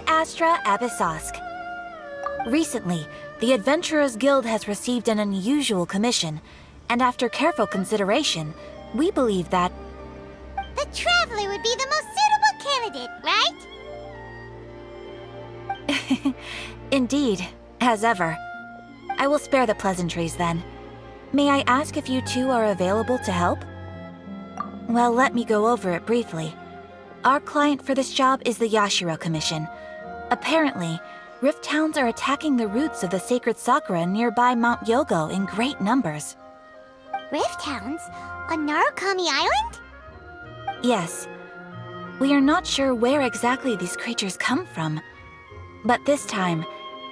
Astra Abyssosk. Recently, the Adventurers Guild has received an unusual commission, and after careful consideration, we believe that The Traveler would be the most suitable candidate, right? Indeed, as ever. I will spare the pleasantries then. May I ask if you two are available to help? Well, let me go over it briefly. Our client for this job is the Yashiro Commission. Apparently, Rift Towns are attacking the roots of the sacred sakura nearby Mount Yogo in great numbers. Rift Hounds? On Narukami Island? Yes. We are not sure where exactly these creatures come from. But this time,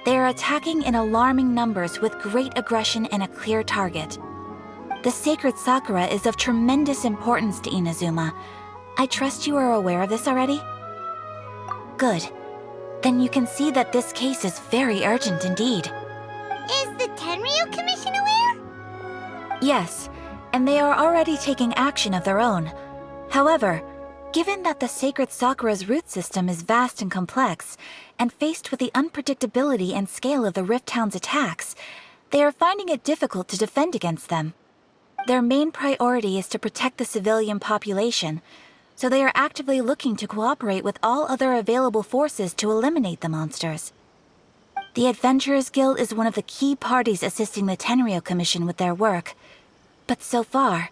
they are attacking in alarming numbers with great aggression and a clear target. The sacred sakura is of tremendous importance to Inazuma. I trust you are aware of this already? Good. Then you can see that this case is very urgent indeed. Is the Tenryu Commission aware? Yes, and they are already taking action of their own. However, given that the sacred sakura's root system is vast and complex, and faced with the unpredictability and scale of the Rift Town's attacks, they are finding it difficult to defend against them. Their main priority is to protect the civilian population, so they are actively looking to cooperate with all other available forces to eliminate the monsters. The Adventurers Guild is one of the key parties assisting the Tenryu Commission with their work, but so far,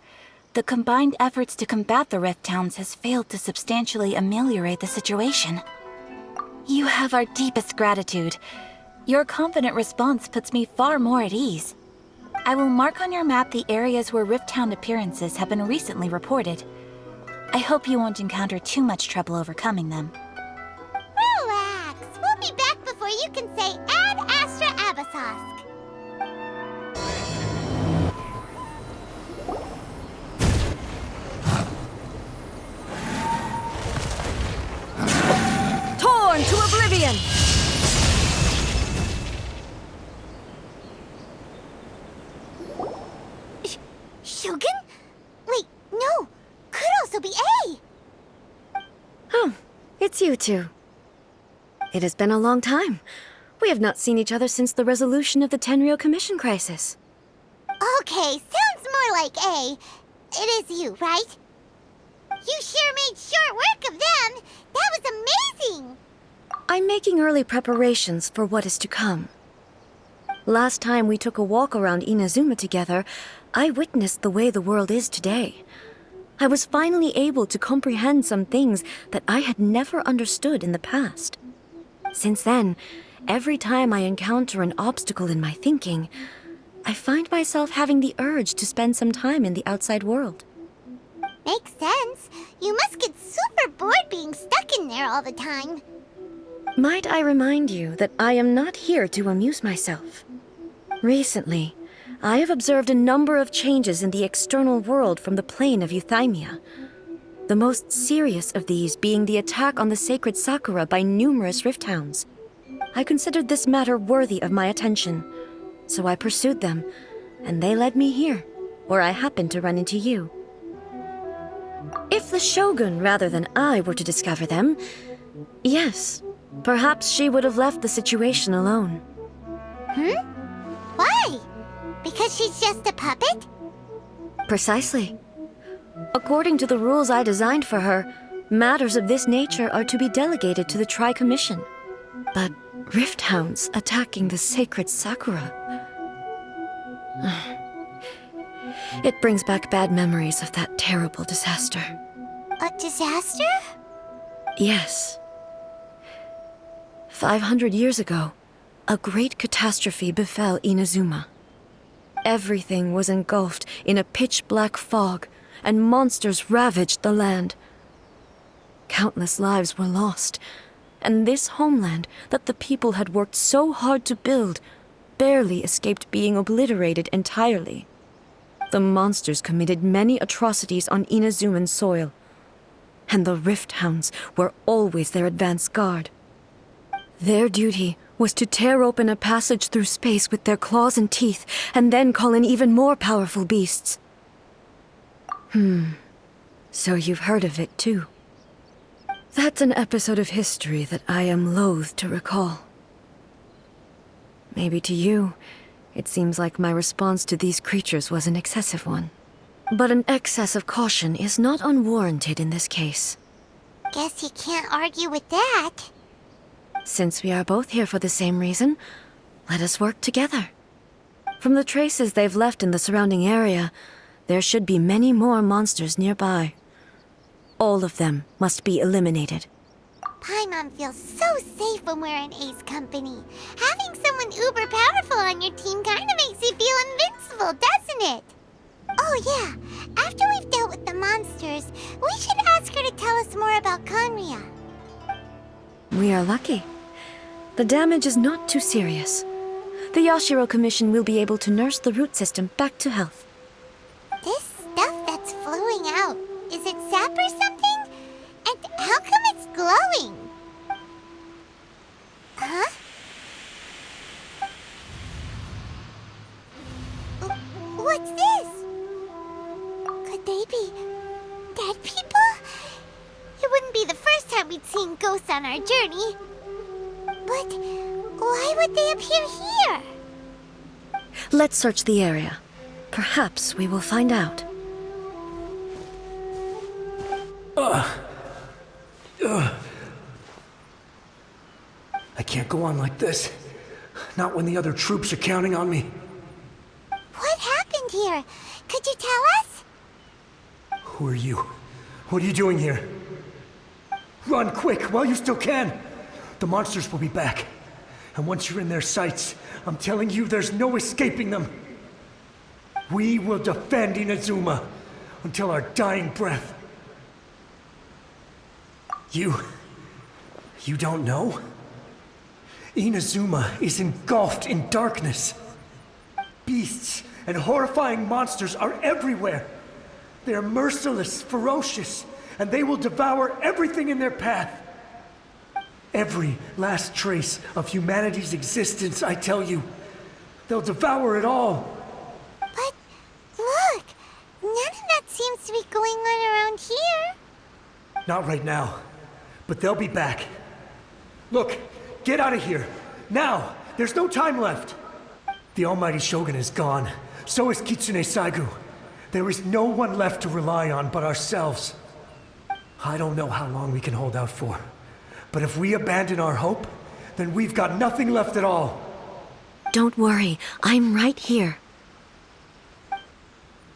the combined efforts to combat the Rift Towns has failed to substantially ameliorate the situation. You have our deepest gratitude. Your confident response puts me far more at ease. I will mark on your map the areas where Rift Town appearances have been recently reported. I hope you won't encounter too much trouble overcoming them. Relax. We'll be back before you can say Ad Astra Abyssosk. Torn to oblivion! Shogun? Wait, no. Could also be A. Oh, it's you two. It has been a long time. We have not seen each other since the resolution of the Tenryu Commission crisis. Okay, sounds more like A. It is you, right? You sure made short work of them. That was amazing. I'm making early preparations for what is to come. Last time we took a walk around Inazuma together, I witnessed the way the world is today. I was finally able to comprehend some things that I had never understood in the past. Since then, every time I encounter an obstacle in my thinking, I find myself having the urge to spend some time in the outside world. Makes sense. You must get super bored being stuck in there all the time. Might I remind you that I am not here to amuse myself. Recently, I have observed a number of changes in the external world from the plane of Euthymia. The most serious of these being the attack on the sacred Sakura by numerous Rift Hounds. I considered this matter worthy of my attention, so I pursued them, and they led me here, where I happened to run into you. If the Shogun rather than I were to discover them, yes, perhaps she would have left the situation alone. Why? Because she's just a puppet? Precisely. According to the rules I designed for her, matters of this nature are to be delegated to the Tri-Commission. But Rift Hounds attacking the sacred Sakura... It brings back bad memories of that terrible disaster. A disaster? Yes. 500 years ago, a great catastrophe befell Inazuma. Everything was engulfed in a pitch-black fog, and monsters ravaged the land. Countless lives were lost, and this homeland that the people had worked so hard to build barely escaped being obliterated entirely. The monsters committed many atrocities on Inazuman soil, and the Rift Hounds were always their advance guard. Their duty was to tear open a passage through space with their claws and teeth, and then call in even more powerful beasts. So you've heard of it too. That's an episode of history that I am loath to recall. Maybe to you, it seems like my response to these creatures was an excessive one. But an excess of caution is not unwarranted in this case. Guess you can't argue with that. Since we are both here for the same reason, let us work together. From the traces they've left in the surrounding area, there should be many more monsters nearby. All of them must be eliminated. Paimon feels so safe when we're in Ace company. Having someone uber powerful on your team kinda makes you feel invincible, doesn't it? Oh yeah, after we've dealt with the monsters, we should ask her to tell us more about Conria. We are lucky. The damage is not too serious. The Yashiro Commission will be able to nurse the root system back to health. This stuff that's flowing out, is it sap or something? And how come it's glowing? Huh? What's this? Could they be dead people? It wouldn't be the first time we'd seen ghosts on our journey. But why would they appear here? Let's search the area. Perhaps we will find out. I can't go on like this. Not when the other troops are counting on me. What happened here? Could you tell us? Who are you? What are you doing here? Run quick while you still can. The monsters will be back. And once you're in their sights, I'm telling you there's no escaping them. We will defend Inazuma until our dying breath. You don't know? Inazuma is engulfed in darkness. Beasts and horrifying monsters are everywhere. They are merciless, ferocious, and they will devour everything in their path. Every last trace of humanity's existence, I tell you. They'll devour it all. But look, none of that seems to be going on around here. Not right now, but they'll be back. Look, get out of here. Now! There's no time left. The almighty Shogun is gone. So is Kitsune Saigu. There is no one left to rely on but ourselves. I don't know how long we can hold out for. But if we abandon our hope, then we've got nothing left at all. Don't worry, I'm right here.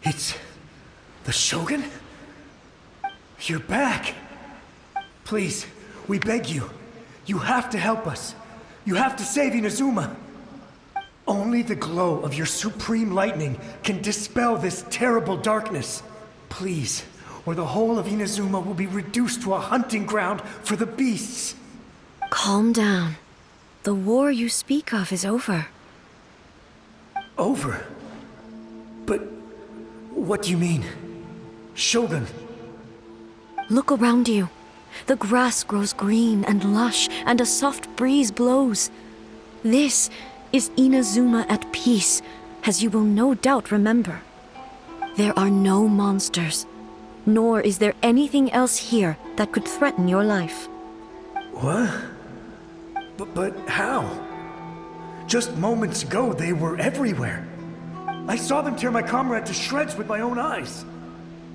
It's the Shogun? You're back. Please, we beg you. You have to help us. You have to save Inazuma. Only the glow of your supreme lightning can dispel this terrible darkness. Please, or the whole of Inazuma will be reduced to a hunting ground for the beasts. Calm down. The war you speak of is over. Over? But what do you mean? Shogun? Look around you. The grass grows green and lush, and a soft breeze blows. This is Inazuma at peace, as you will no doubt remember. There are no monsters, nor is there anything else here that could threaten your life. What? But how? Just moments ago, they were everywhere. I saw them tear my comrade to shreds with my own eyes.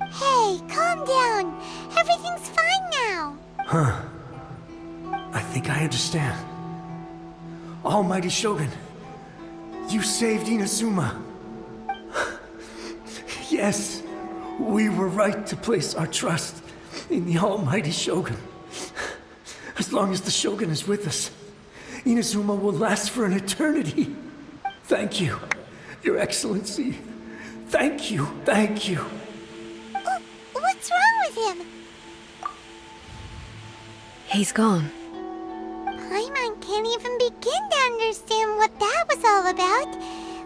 Hey, calm down. Everything's fine now. Huh. I think I understand. Almighty Shogun, you saved Inazuma. Yes, we were right to place our trust in the Almighty Shogun. As long as the Shogun is with us, Inazuma will last for an eternity. Thank you, Your Excellency. Thank you, thank you. What's wrong with him? He's gone. Paimon can't even begin to understand what that was all about.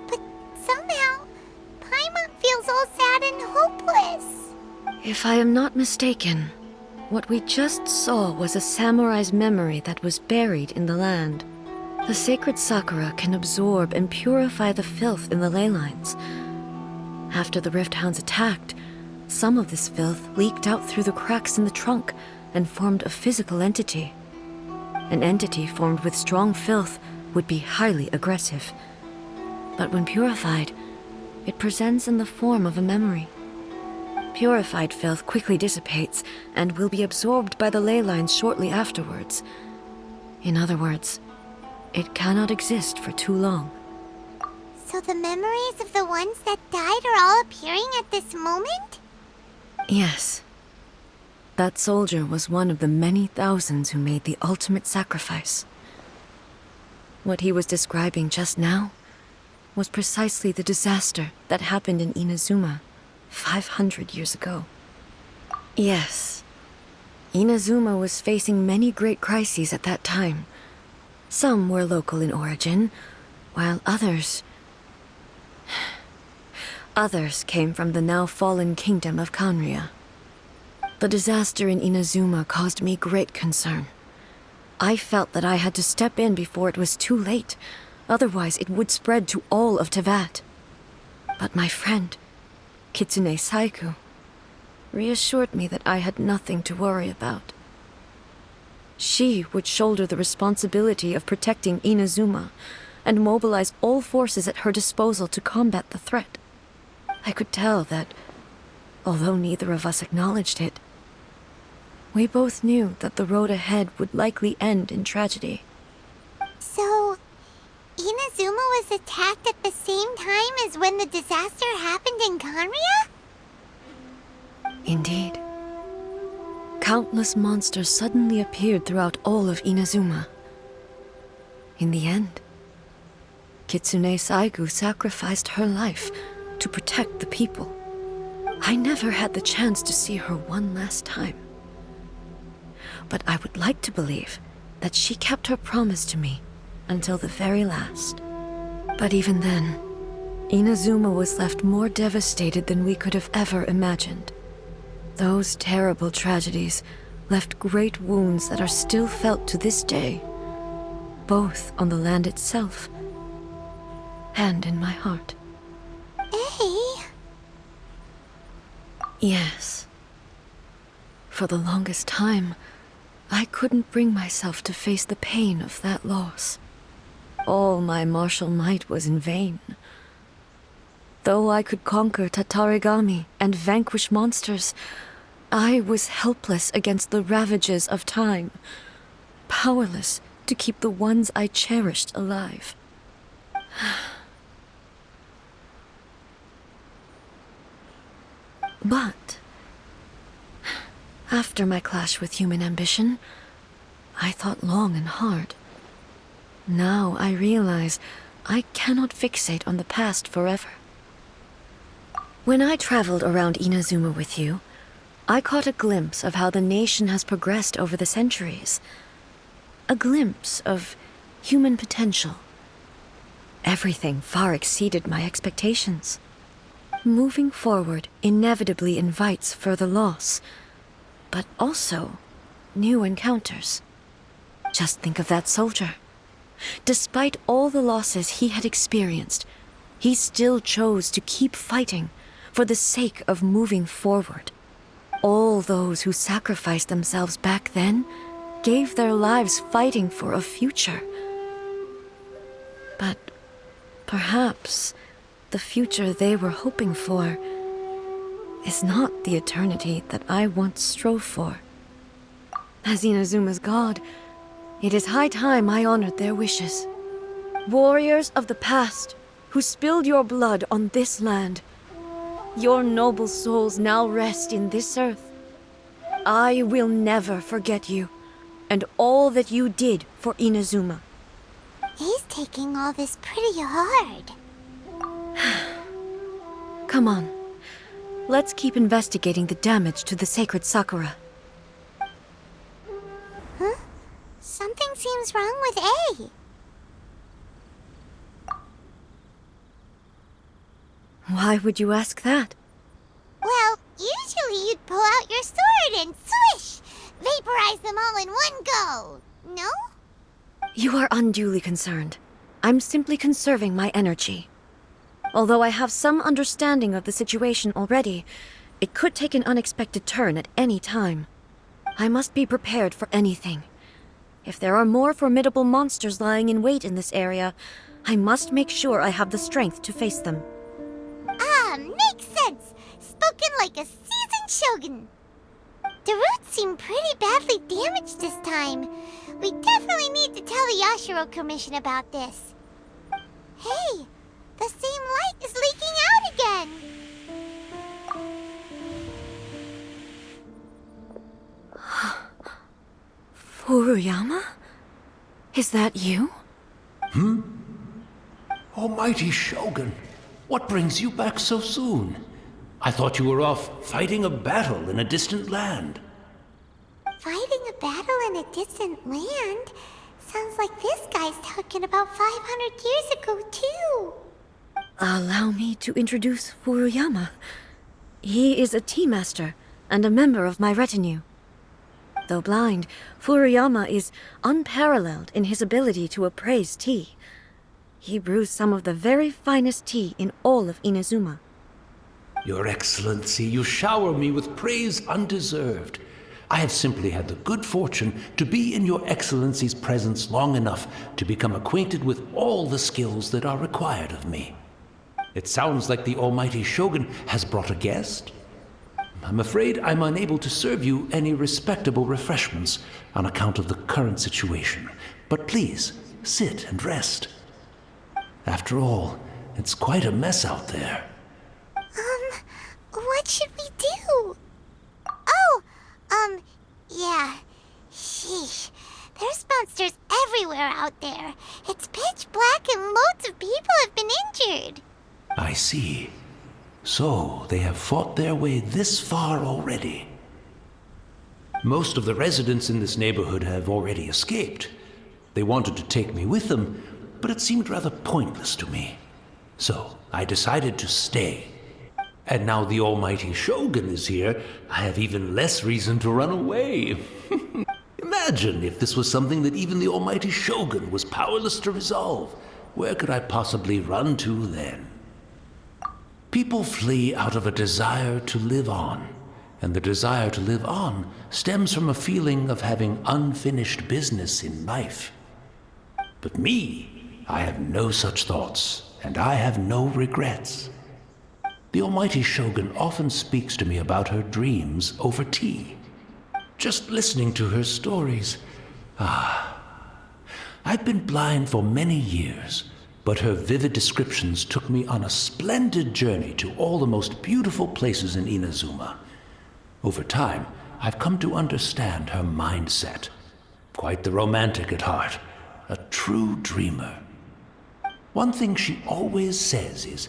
But somehow, Paimon feels all sad and hopeless. If I am not mistaken, what we just saw was a samurai's memory that was buried in the land. The sacred sakura can absorb and purify the filth in the ley lines. After the Rift Hounds attacked, some of this filth leaked out through the cracks in the trunk and formed a physical entity. An entity formed with strong filth would be highly aggressive. But when purified, it presents in the form of a memory. Purified filth quickly dissipates and will be absorbed by the ley lines shortly afterwards. In other words, it cannot exist for too long. So the memories of the ones that died are all appearing at this moment? Yes. That soldier was one of the many thousands who made the ultimate sacrifice. What he was describing just now was precisely the disaster that happened in Inazuma 500 years ago. Yes, Inazuma was facing many great crises at that time. Some were local in origin, while others came from the now fallen kingdom of Kanria. The disaster in Inazuma caused me great concern. I felt that I had to step in before it was too late, otherwise it would spread to all of Teyvat. But my friend, Kitsune Saiku, reassured me that I had nothing to worry about. She would shoulder the responsibility of protecting Inazuma and mobilize all forces at her disposal to combat the threat. I could tell that, although neither of us acknowledged it, we both knew that the road ahead would likely end in tragedy. So, Inazuma was attacked at the same time as when the disaster happened in Kanria? Indeed. Countless monsters suddenly appeared throughout all of Inazuma. In the end, Kitsune Saigu sacrificed her life to protect the people. I never had the chance to see her one last time. But I would like to believe that she kept her promise to me until the very last. But even then, Inazuma was left more devastated than we could have ever imagined. Those terrible tragedies left great wounds that are still felt to this day, both on the land itself and in my heart. Hey? Yes. For the longest time, I couldn't bring myself to face the pain of that loss. All my martial might was in vain. Though I could conquer Tatarigami and vanquish monsters, I was helpless against the ravages of time, powerless to keep the ones I cherished alive. But after my clash with human ambition, I thought long and hard. Now I realize I cannot fixate on the past forever. When I traveled around Inazuma with you, I caught a glimpse of how the nation has progressed over the centuries. A glimpse of human potential. Everything far exceeded my expectations. Moving forward inevitably invites further loss, but also new encounters. Just think of that soldier. Despite all the losses he had experienced, he still chose to keep fighting for the sake of moving forward. All those who sacrificed themselves back then gave their lives fighting for a future. But perhaps the future they were hoping for is not the eternity that I once strove for. As Inazuma's god, it is high time I honored their wishes. Warriors of the past, who spilled your blood on this land, your noble souls now rest in this earth. I will never forget you, and all that you did for Inazuma. He's taking all this pretty hard. Come on. Let's keep investigating the damage to the sacred Sakura. Huh? Something seems wrong with A. Why would you ask that? Well, usually you'd pull out your sword and swish! Vaporize them all in one go! No? You are unduly concerned. I'm simply conserving my energy. Although I have some understanding of the situation already, it could take an unexpected turn at any time. I must be prepared for anything. If there are more formidable monsters lying in wait in this area, I must make sure I have the strength to face them. Ah, makes sense. Spoken like a seasoned shogun. The roots seem pretty badly damaged this time. We definitely need to tell the Yashiro Commission about this. Hey, the same light is leaking out again. Furuyama? Is that you? Almighty Shogun, what brings you back so soon? I thought you were off fighting a battle in a distant land. Fighting a battle in a distant land? Sounds like this guy's talking about 500 years ago, too. Allow me to introduce Furuyama. He is a tea master and a member of my retinue. Though blind, Furuyama is unparalleled in his ability to appraise tea. He brews some of the very finest tea in all of Inazuma. Your Excellency, you shower me with praise undeserved. I have simply had the good fortune to be in Your Excellency's presence long enough to become acquainted with all the skills that are required of me. It sounds like the Almighty Shogun has brought a guest. I'm afraid I'm unable to serve you any respectable refreshments on account of the current situation. But please, sit and rest. After all, it's quite a mess out there. What should we do? Yeah. Sheesh. There's monsters everywhere out there. It's pitch black and loads of people have been injured. I see. So, they have fought their way this far already. Most of the residents in this neighborhood have already escaped. They wanted to take me with them, but it seemed rather pointless to me. So, I decided to stay. And now the Almighty Shogun is here, I have even less reason to run away. Imagine if this was something that even the Almighty Shogun was powerless to resolve. Where could I possibly run to then? People flee out of a desire to live on, and the desire to live on stems from a feeling of having unfinished business in life. But me, I have no such thoughts, and I have no regrets. The Almighty Shogun often speaks to me about her dreams over tea. Just listening to her stories. I've been blind for many years, but her vivid descriptions took me on a splendid journey to all the most beautiful places in Inazuma. Over time, I've come to understand her mindset. Quite the romantic at heart, a true dreamer. One thing she always says is,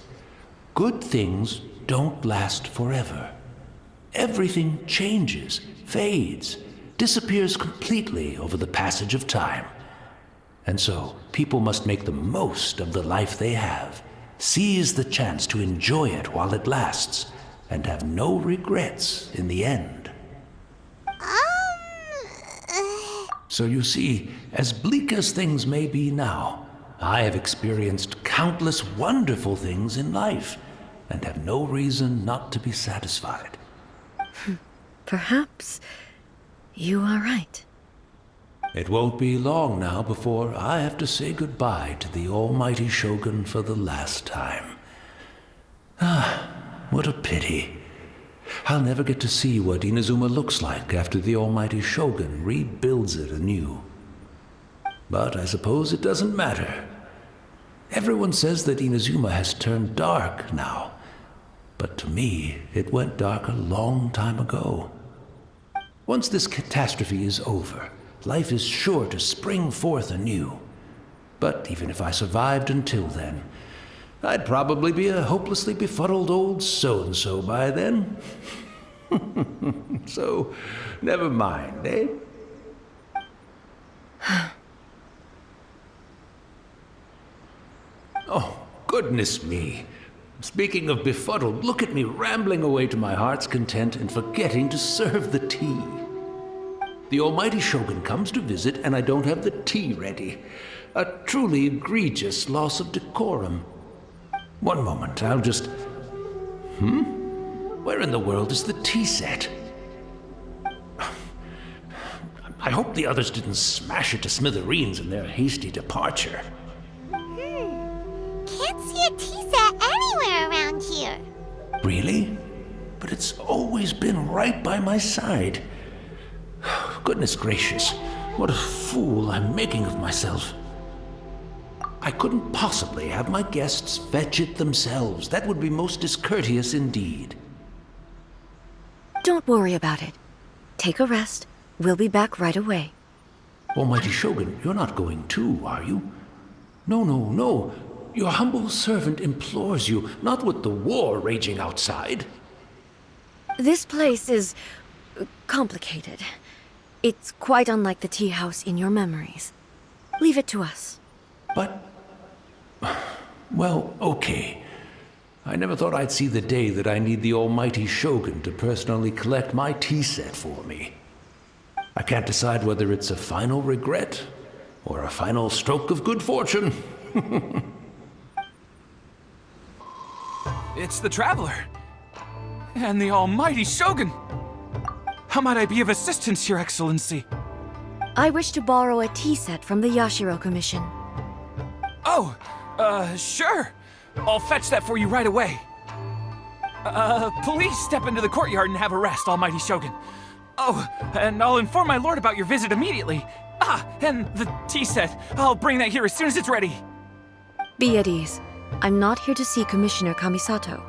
good things don't last forever. Everything changes, fades, disappears completely over the passage of time. And so, people must make the most of the life they have, seize the chance to enjoy it while it lasts, and have no regrets in the end. So you see, as bleak as things may be now, I have experienced countless wonderful things in life, and have no reason not to be satisfied. Perhaps you are right. It won't be long now before I have to say goodbye to the Almighty Shogun for the last time. What a pity. I'll never get to see what Inazuma looks like after the Almighty Shogun rebuilds it anew. But I suppose it doesn't matter. Everyone says that Inazuma has turned dark now, but to me, it went dark a long time ago. Once this catastrophe is over, life is sure to spring forth anew. But even if I survived until then, I'd probably be a hopelessly befuddled old so-and-so by then. So, never mind, eh? Oh, goodness me. Speaking of befuddled, look at me rambling away to my heart's content and forgetting to serve the tea. The Almighty Shogun comes to visit and I don't have the tea ready. A truly egregious loss of decorum. One moment, I'll just... Where in the world is the tea set? I hope the others didn't smash it to smithereens in their hasty departure. Can't see a tea set anywhere around here. Really? But it's always been right by my side. Goodness gracious, what a fool I'm making of myself. I couldn't possibly have my guests fetch it themselves. That would be most discourteous indeed. Don't worry about it. Take a rest. We'll be back right away. Almighty Shogun, you're not going too, are you? No, no, no. Your humble servant implores you, not with the war raging outside. This place is complicated. It's quite unlike the tea house in your memories. Leave it to us. But... well, okay. I never thought I'd see the day that I need the almighty Shogun to personally collect my tea set for me. I can't decide whether it's a final regret or a final stroke of good fortune. It's the Traveler. And the almighty Shogun. How might I be of assistance, Your Excellency? I wish to borrow a tea set from the Yashiro Commission. Oh, sure. I'll fetch that for you right away. Please step into the courtyard and have a rest, almighty Shogun. Oh, and I'll inform my lord about your visit immediately. Ah, and the tea set. I'll bring that here as soon as it's ready. Be at ease. I'm not here to see Commissioner Kamisato.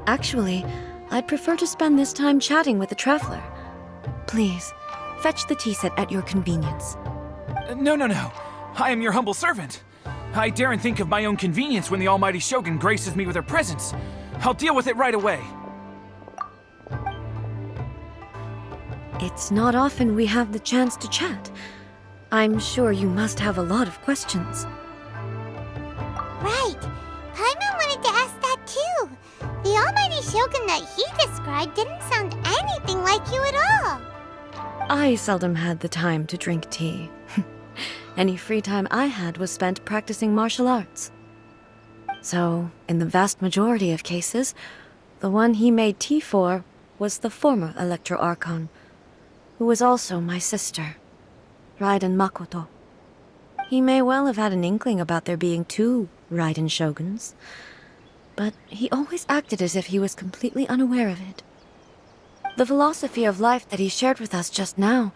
Actually, I'd prefer to spend this time chatting with the Traveler. Please, fetch the tea set at your convenience. No. I am your humble servant. I daren't think of my own convenience when the almighty Shogun graces me with her presence. I'll deal with it right away. It's not often we have the chance to chat. I'm sure you must have a lot of questions. Right. Paimon wanted to ask that too. The almighty Shogun that he described didn't sound anything like you at all. I seldom had the time to drink tea. Any free time I had was spent practicing martial arts. So, in the vast majority of cases, the one he made tea for was the former Electro Archon, who was also my sister, Raiden Makoto. He may well have had an inkling about there being two Raiden Shoguns, but he always acted as if he was completely unaware of it. The philosophy of life that he shared with us just now,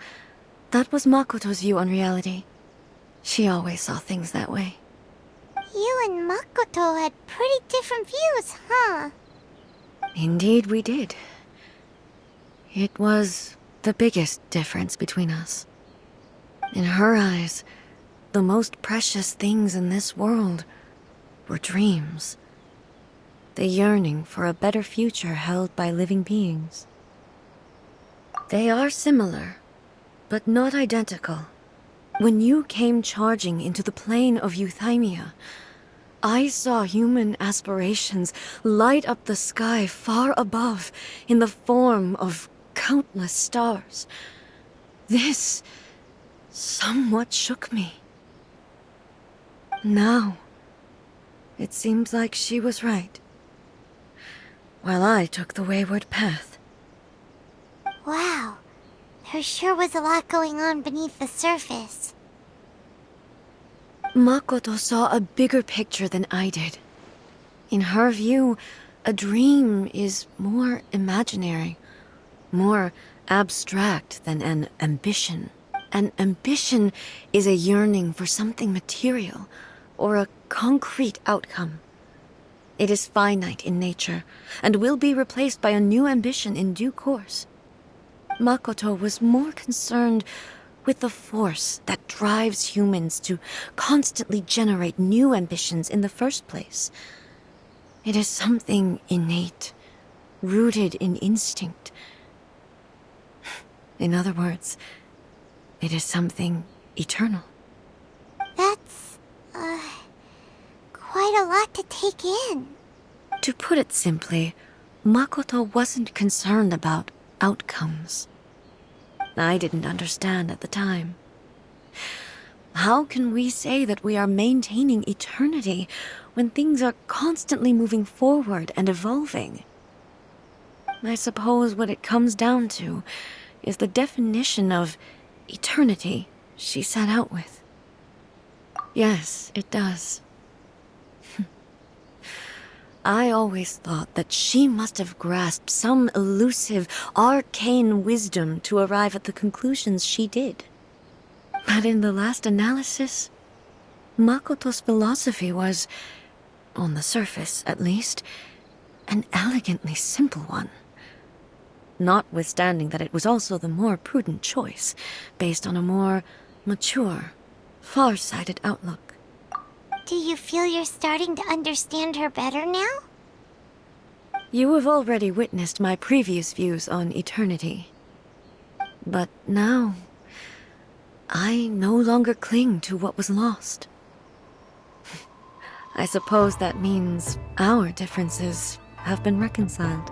that was Makoto's view on reality. She always saw things that way. You and Makoto had pretty different views, huh? Indeed we did. It was the biggest difference between us. In her eyes, the most precious things in this world were dreams. The yearning for a better future held by living beings. They are similar, but not identical. When you came charging into the plane of Euthymia, I saw human aspirations light up the sky far above in the form of countless stars. This somewhat shook me. Now, it seems like she was right, while I took the wayward path. Wow. There sure was a lot going on beneath the surface. Makoto saw a bigger picture than I did. In her view, a dream is more imaginary, more abstract than an ambition. An ambition is a yearning for something material, or a concrete outcome. It is finite in nature, and will be replaced by a new ambition in due course. Makoto was more concerned with the force that drives humans to constantly generate new ambitions in the first place. It is something innate, rooted in instinct. In other words, it is something eternal. That's, quite a lot to take in. To put it simply, Makoto wasn't concerned about outcomes. I didn't understand at the time. How can we say that we are maintaining eternity when things are constantly moving forward and evolving? I suppose what it comes down to is the definition of eternity she set out with. Yes, it does. I always thought that she must have grasped some elusive, arcane wisdom to arrive at the conclusions she did. But in the last analysis, Makoto's philosophy was, on the surface at least, an elegantly simple one. Notwithstanding that it was also the more prudent choice, based on a more mature, far-sighted outlook. Do you feel you're starting to understand her better now? You have already witnessed my previous views on eternity. But now, I no longer cling to what was lost. I suppose that means our differences have been reconciled.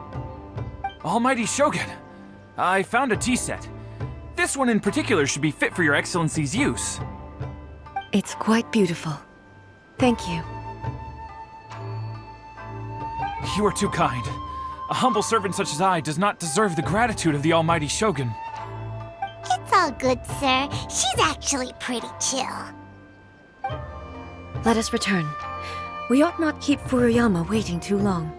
Almighty Shogun, I found a tea set. This one in particular should be fit for your Excellency's use. It's quite beautiful. Thank you. You are too kind. A humble servant such as I does not deserve the gratitude of the Almighty Shogun. It's all good, sir. She's actually pretty chill. Let us return. We ought not keep Furuyama waiting too long.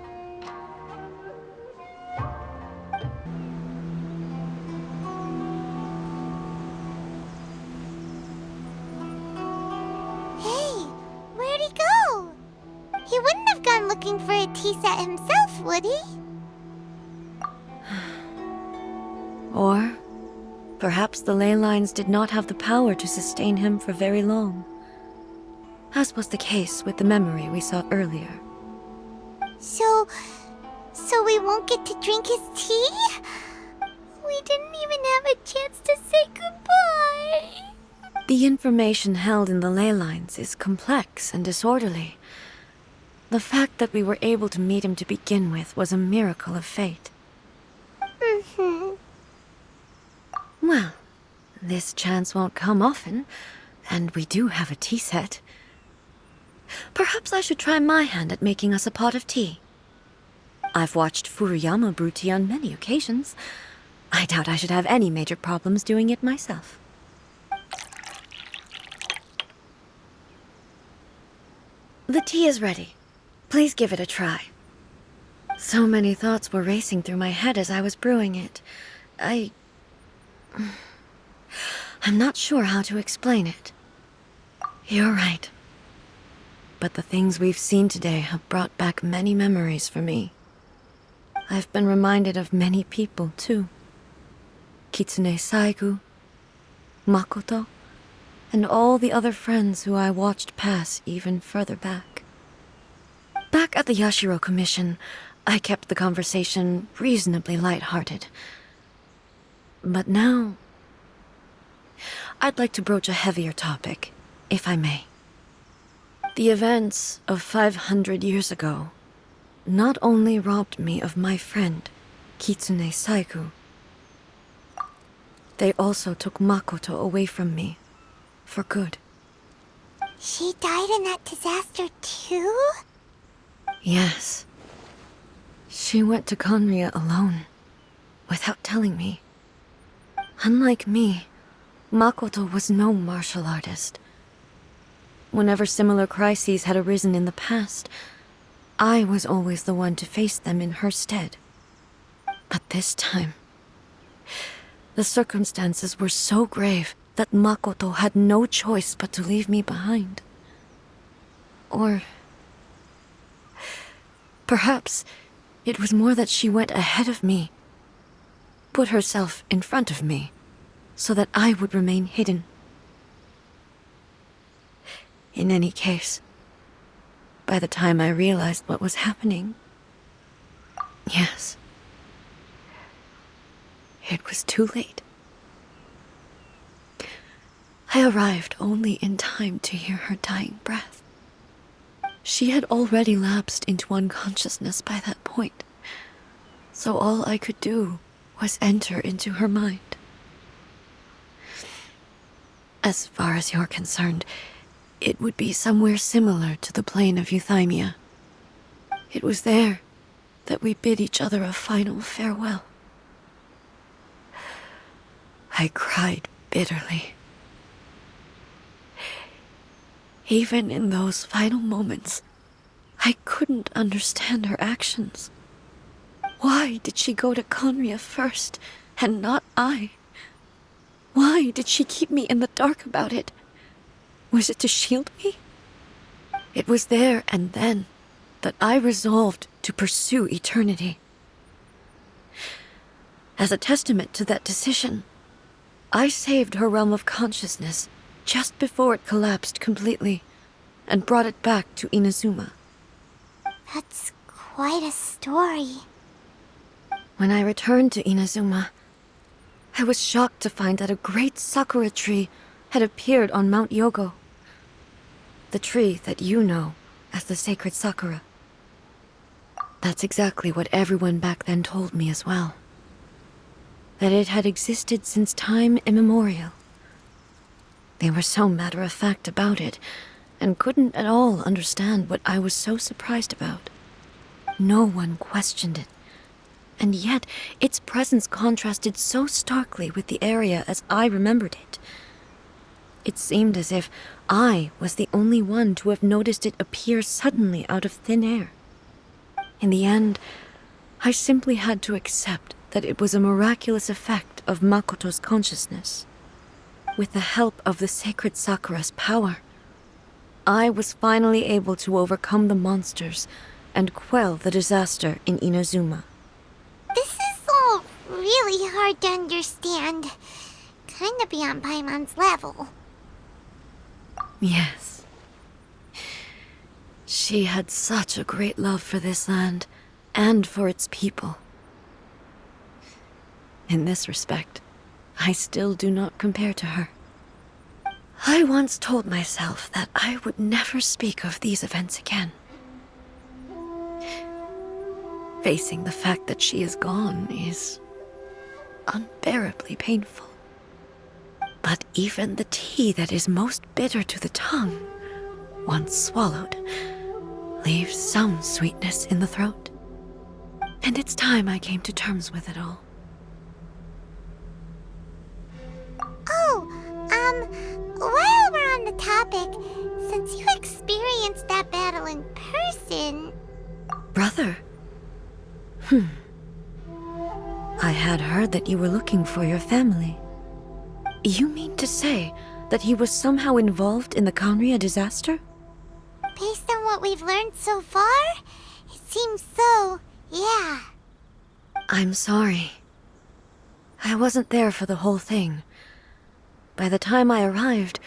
Hey, where'd he go? He wouldn't have gone looking for a tea set himself, would he? Or perhaps the ley lines did not have the power to sustain him for very long, as was the case with the memory we saw earlier. So we won't get to drink his tea? We didn't even have a chance to say goodbye. The information held in the ley lines is complex and disorderly. The fact that we were able to meet him to begin with was a miracle of fate. Well, this chance won't come often, and we do have a tea set. Perhaps I should try my hand at making us a pot of tea. I've watched Furuyama brew tea on many occasions. I doubt I should have any major problems doing it myself. The tea is ready. Please give it a try. So many thoughts were racing through my head as I was brewing it. I'm not sure how to explain it. You're right. But the things we've seen today have brought back many memories for me. I've been reminded of many people, too. Kitsune Saigu, Makoto, and all the other friends who I watched pass even further back. Back at the Yashiro Commission, I kept the conversation reasonably light-hearted. But now, I'd like to broach a heavier topic, if I may. The events of 500 years ago not only robbed me of my friend, Kitsune Saigu, they also took Makoto away from me, for good. She died in that disaster too? Yes. She went to Conria alone, without telling me. Unlike me, Makoto was no martial artist. Whenever similar crises had arisen in the past, I was always the one to face them in her stead. But this time, the circumstances were so grave that Makoto had no choice but to leave me behind. Or perhaps it was more that she went ahead of me, put herself in front of me, so that I would remain hidden. In any case, by the time I realized what was happening, yes, it was too late. I arrived only in time to hear her dying breath. She had already lapsed into unconsciousness by that point, so all I could do was enter into her mind. As far as you're concerned, it would be somewhere similar to the plane of Euthymia. It was there that we bid each other a final farewell. I cried bitterly. Even in those final moments, I couldn't understand her actions. Why did she go to Conria first, and not I? Why did she keep me in the dark about it? Was it to shield me? It was there and then that I resolved to pursue eternity. As a testament to that decision, I saved her realm of consciousness just before it collapsed completely, and brought it back to Inazuma. That's quite a story. When I returned to Inazuma, I was shocked to find that a great sakura tree had appeared on Mount Yogo. The tree that you know as the sacred sakura. That's exactly what everyone back then told me as well. That it had existed since time immemorial. They were so matter-of-fact about it, and couldn't at all understand what I was so surprised about. No one questioned it, and yet its presence contrasted so starkly with the area as I remembered it. It seemed as if I was the only one to have noticed it appear suddenly out of thin air. In the end, I simply had to accept that it was a miraculous effect of Makoto's consciousness. With the help of the sacred Sakura's power, I was finally able to overcome the monsters and quell the disaster in Inazuma. This is all really hard to understand. Kinda beyond Paimon's level. Yes. She had such a great love for this land, and for its people. In this respect, I still do not compare to her. I once told myself that I would never speak of these events again. Facing the fact that she is gone is unbearably painful. But even the tea that is most bitter to the tongue, once swallowed, leaves some sweetness in the throat. And it's time I came to terms with it all. While we're on the topic, since you experienced that battle in person... Brother? I had heard that you were looking for your family. You mean to say that he was somehow involved in the Conria disaster? Based on what we've learned so far, it seems so, yeah. I'm sorry. I wasn't there for the whole thing. By the time I arrived,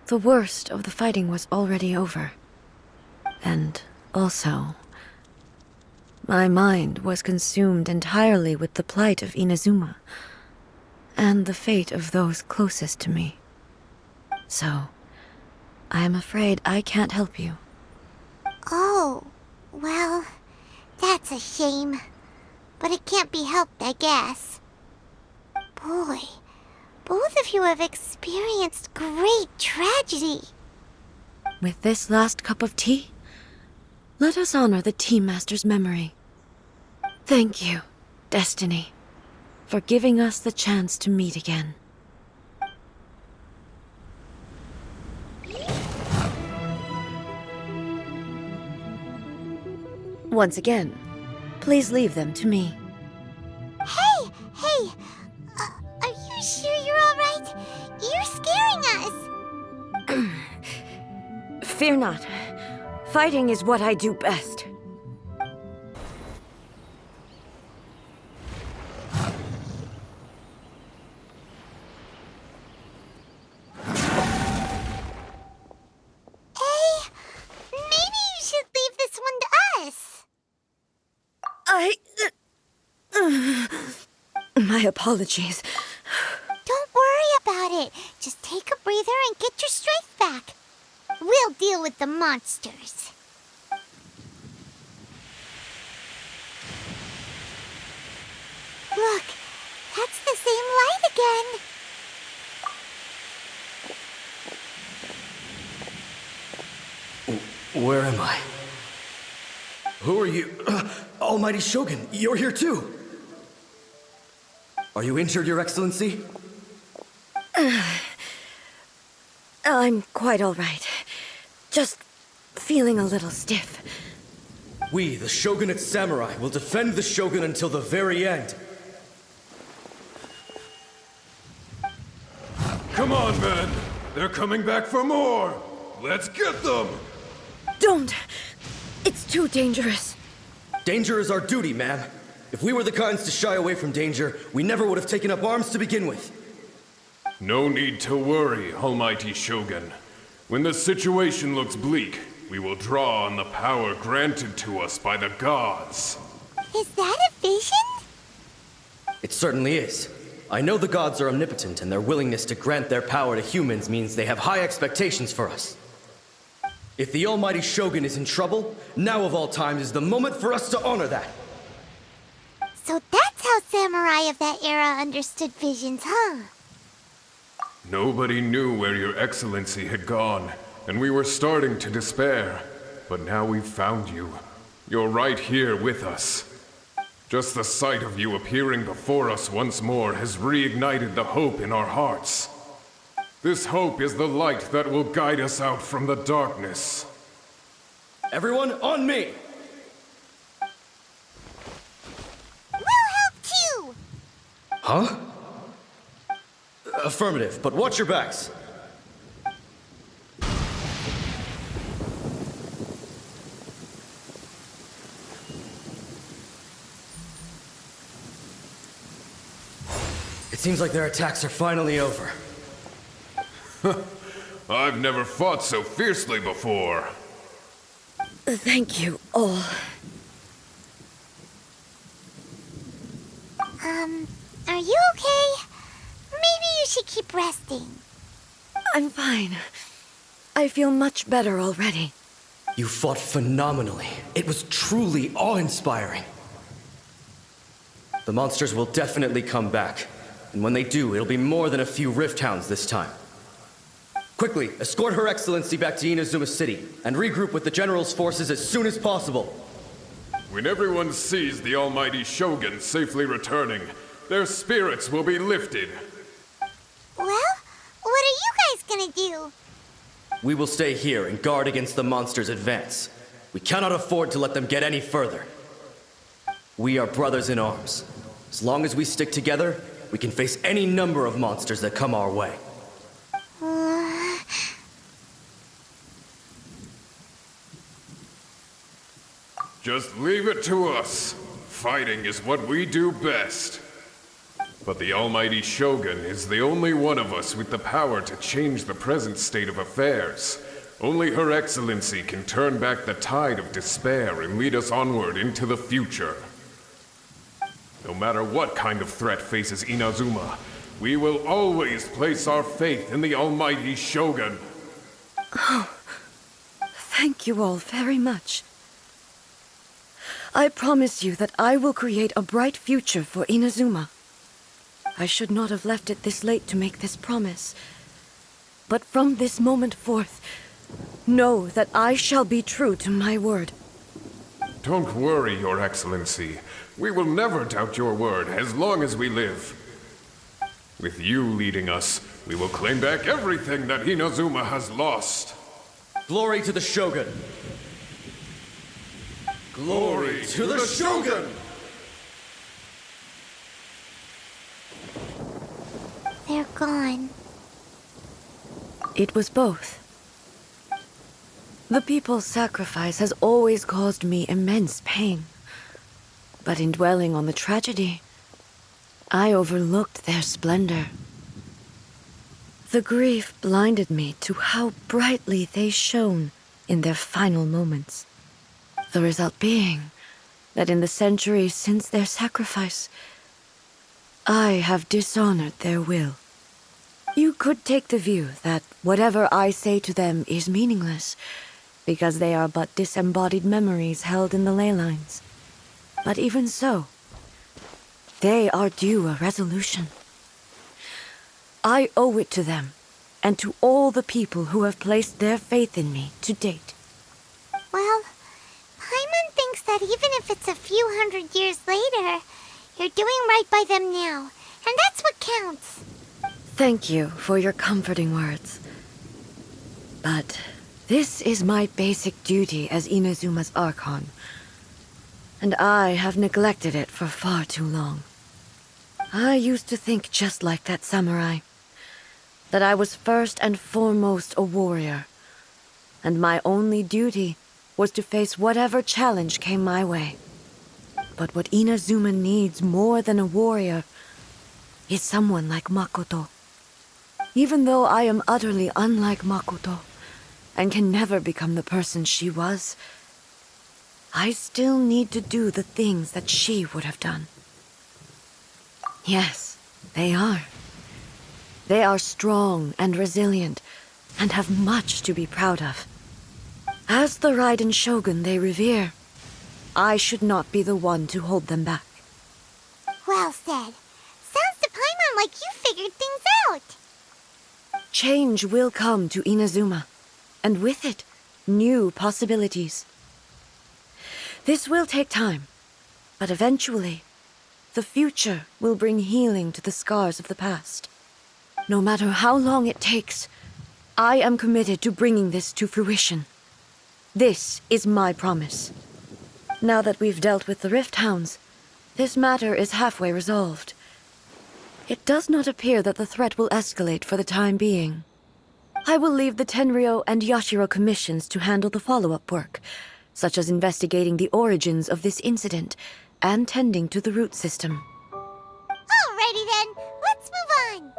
the worst of the fighting was already over. And also, my mind was consumed entirely with the plight of Inazuma, and the fate of those closest to me. So, I am afraid I can't help you. Oh, well, that's a shame. But it can't be helped, I guess. Boy, both of you have experienced great tragedy. With this last cup of tea, let us honor the Tea Master's memory. Thank you, Destiny, for giving us the chance to meet again. Once again, please leave them to me. Hey! Are you sure you're all right? You're scaring us! Fear not. Fighting is what I do best. Hey, maybe you should leave this one to us. My apologies. Don't worry about it. Just take a breather and get your strength back. We'll deal with the monsters. Look, that's the same light again. Where am I? Who are you? Almighty Shogun, you're here too! Are you injured, Your Excellency? I'm quite all right. Just feeling a little stiff. We, the Shogunate Samurai, will defend the Shogun until the very end. Come on, men! They're coming back for more! Let's get them! Don't! It's too dangerous. Danger is our duty, ma'am. If we were the kinds to shy away from danger, we never would have taken up arms to begin with. No need to worry, Almighty Shogun. When the situation looks bleak, we will draw on the power granted to us by the gods. Is that a vision? It certainly is. I know the gods are omnipotent, and their willingness to grant their power to humans means they have high expectations for us. If the Almighty Shogun is in trouble, now of all times is the moment for us to honor that. So that's how samurai of that era understood visions, huh? Nobody knew where your excellency had gone, and we were starting to despair. But now we've found you. You're right here with us. Just the sight of you appearing before us once more has reignited the hope in our hearts. This hope is the light that will guide us out from the darkness. Everyone, on me! We'll help too! Huh? Affirmative, but watch your backs. It seems like their attacks are finally over. I've never fought so fiercely before. Thank you all. Are you okay? Maybe you should keep resting. I'm fine. I feel much better already. You fought phenomenally. It was truly awe-inspiring. The monsters will definitely come back. And when they do, it'll be more than a few Rift Hounds this time. Quickly, escort Her Excellency back to Inazuma City, and regroup with the General's forces as soon as possible. When everyone sees the Almighty Shogun safely returning, their spirits will be lifted. Well, what are you guys gonna do? We will stay here and guard against the monsters' advance. We cannot afford to let them get any further. We are brothers in arms. As long as we stick together, we can face any number of monsters that come our way. Just leave it to us. Fighting is what we do best. But the Almighty Shogun is the only one of us with the power to change the present state of affairs. Only Her Excellency can turn back the tide of despair and lead us onward into the future. No matter what kind of threat faces Inazuma, we will always place our faith in the Almighty Shogun. Thank you all very much. I promise you that I will create a bright future for Inazuma. I should not have left it this late to make this promise. But from this moment forth, know that I shall be true to my word. Don't worry, Your Excellency. We will never doubt your word as long as we live. With you leading us, we will claim back everything that Inazuma has lost. Glory to the Shogun! Glory to the Shogun! They're gone. It was both. The people's sacrifice has always caused me immense pain. But in dwelling on the tragedy, I overlooked their splendor. The grief blinded me to how brightly they shone in their final moments. The result being that in the centuries since their sacrifice, I have dishonored their will. You could take the view that whatever I say to them is meaningless, because they are but disembodied memories held in the ley lines. But even so, they are due a resolution. I owe it to them, and to all the people who have placed their faith in me to date. Well, Paimon thinks that even if it's a few hundred years later, you're doing right by them now, and that's what counts. Thank you for your comforting words. But this is my basic duty as Inazuma's Archon, and I have neglected it for far too long. I used to think just like that samurai, that I was first and foremost a warrior, and my only duty was to face whatever challenge came my way. But what Inazuma needs more than a warrior is someone like Makoto. Even though I am utterly unlike Makoto, and can never become the person she was, I still need to do the things that she would have done. Yes, they are. They are strong and resilient, and have much to be proud of. As the Raiden Shogun they revere, I should not be the one to hold them back. Well said. Sounds to Paimon like you figured things out. Change will come to Inazuma, and with it, new possibilities. This will take time, but eventually, the future will bring healing to the scars of the past. No matter how long it takes, I am committed to bringing this to fruition. This is my promise. Now that we've dealt with the Rift Hounds, this matter is halfway resolved. It does not appear that the threat will escalate for the time being. I will leave the Tenryo and Yashiro commissions to handle the follow-up work, such as investigating the origins of this incident and tending to the root system. Alrighty then, let's move on.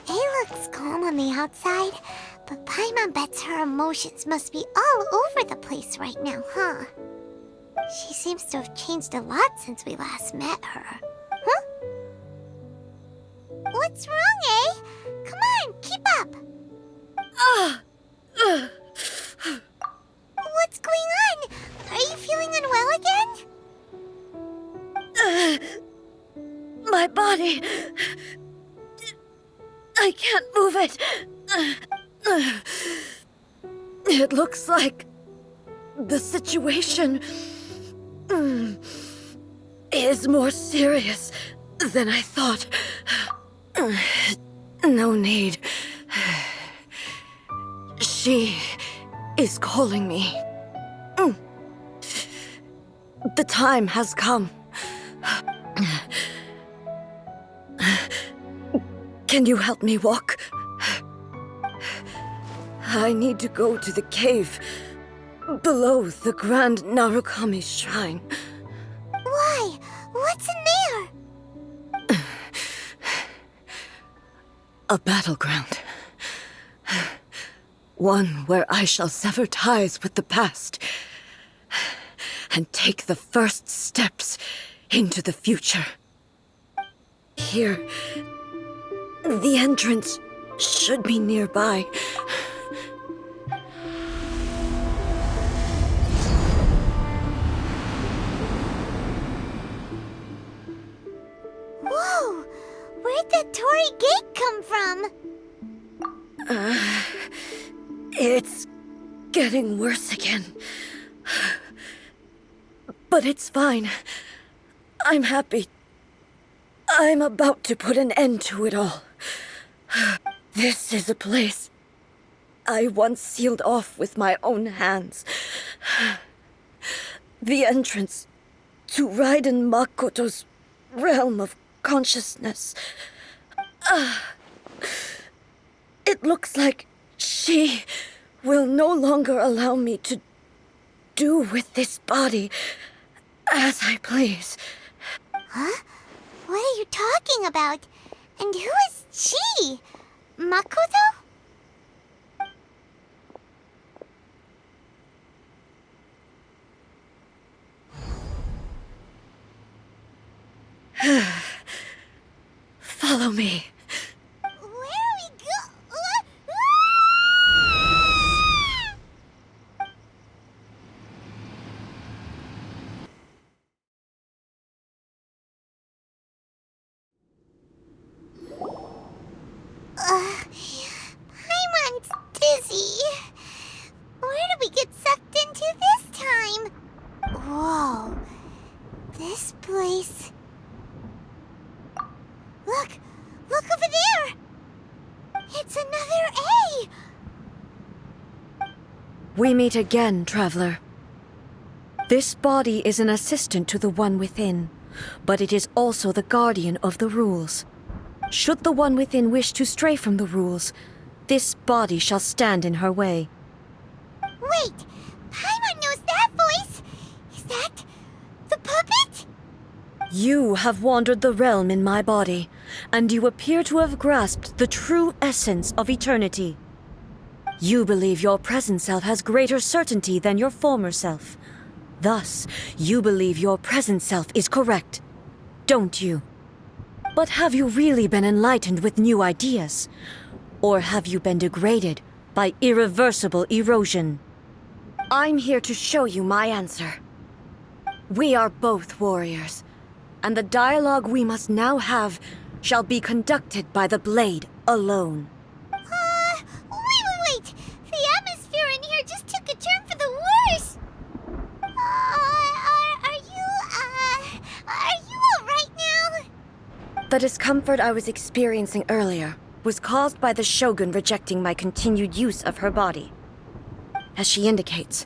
It looks calm on the outside, but Paimon bets her emotions must be all over the place right now, huh? She seems to have changed a lot since we last met her. Huh? What's wrong, eh? Come on, keep up! What's going on? Are you feeling unwell again? My body... I can't move it. It looks like the situation is more serious than I thought. No need. She is calling me. The time has come. Can you help me walk? I need to go to the cave below the Grand Narukami Shrine. Why? What's in there? A battleground. One where I shall sever ties with the past and take the first steps into the future. Here, the entrance should be nearby. Whoa! Where'd that Torii gate come from? It's getting worse again. But it's fine. I'm happy. I'm about to put an end to it all. This is a place I once sealed off with my own hands. The entrance to Raiden Makoto's realm of consciousness. It looks like she will no longer allow me to do with this body as I please. Huh? What are you talking about? And who is she? Makoto? Follow me. Where are we go? Paimon's dizzy. Where did we get sucked into this time? Whoa. This place We meet again, traveler. This body is an assistant to the one within, but it is also the guardian of the rules. Should the one within wish to stray from the rules, this body shall stand in her way. Wait! Paimon knows that voice! Is that the puppet? You have wandered the realm in my body, and you appear to have grasped the true essence of eternity. You believe your present self has greater certainty than your former self. Thus, you believe your present self is correct, don't you? But have you really been enlightened with new ideas? Or have you been degraded by irreversible erosion? I'm here to show you my answer. We are both warriors, and the dialogue we must now have shall be conducted by the blade alone. Wait! The atmosphere in here just took a turn for the worse! Are you alright now? The discomfort I was experiencing earlier was caused by the Shogun rejecting my continued use of her body. As she indicates,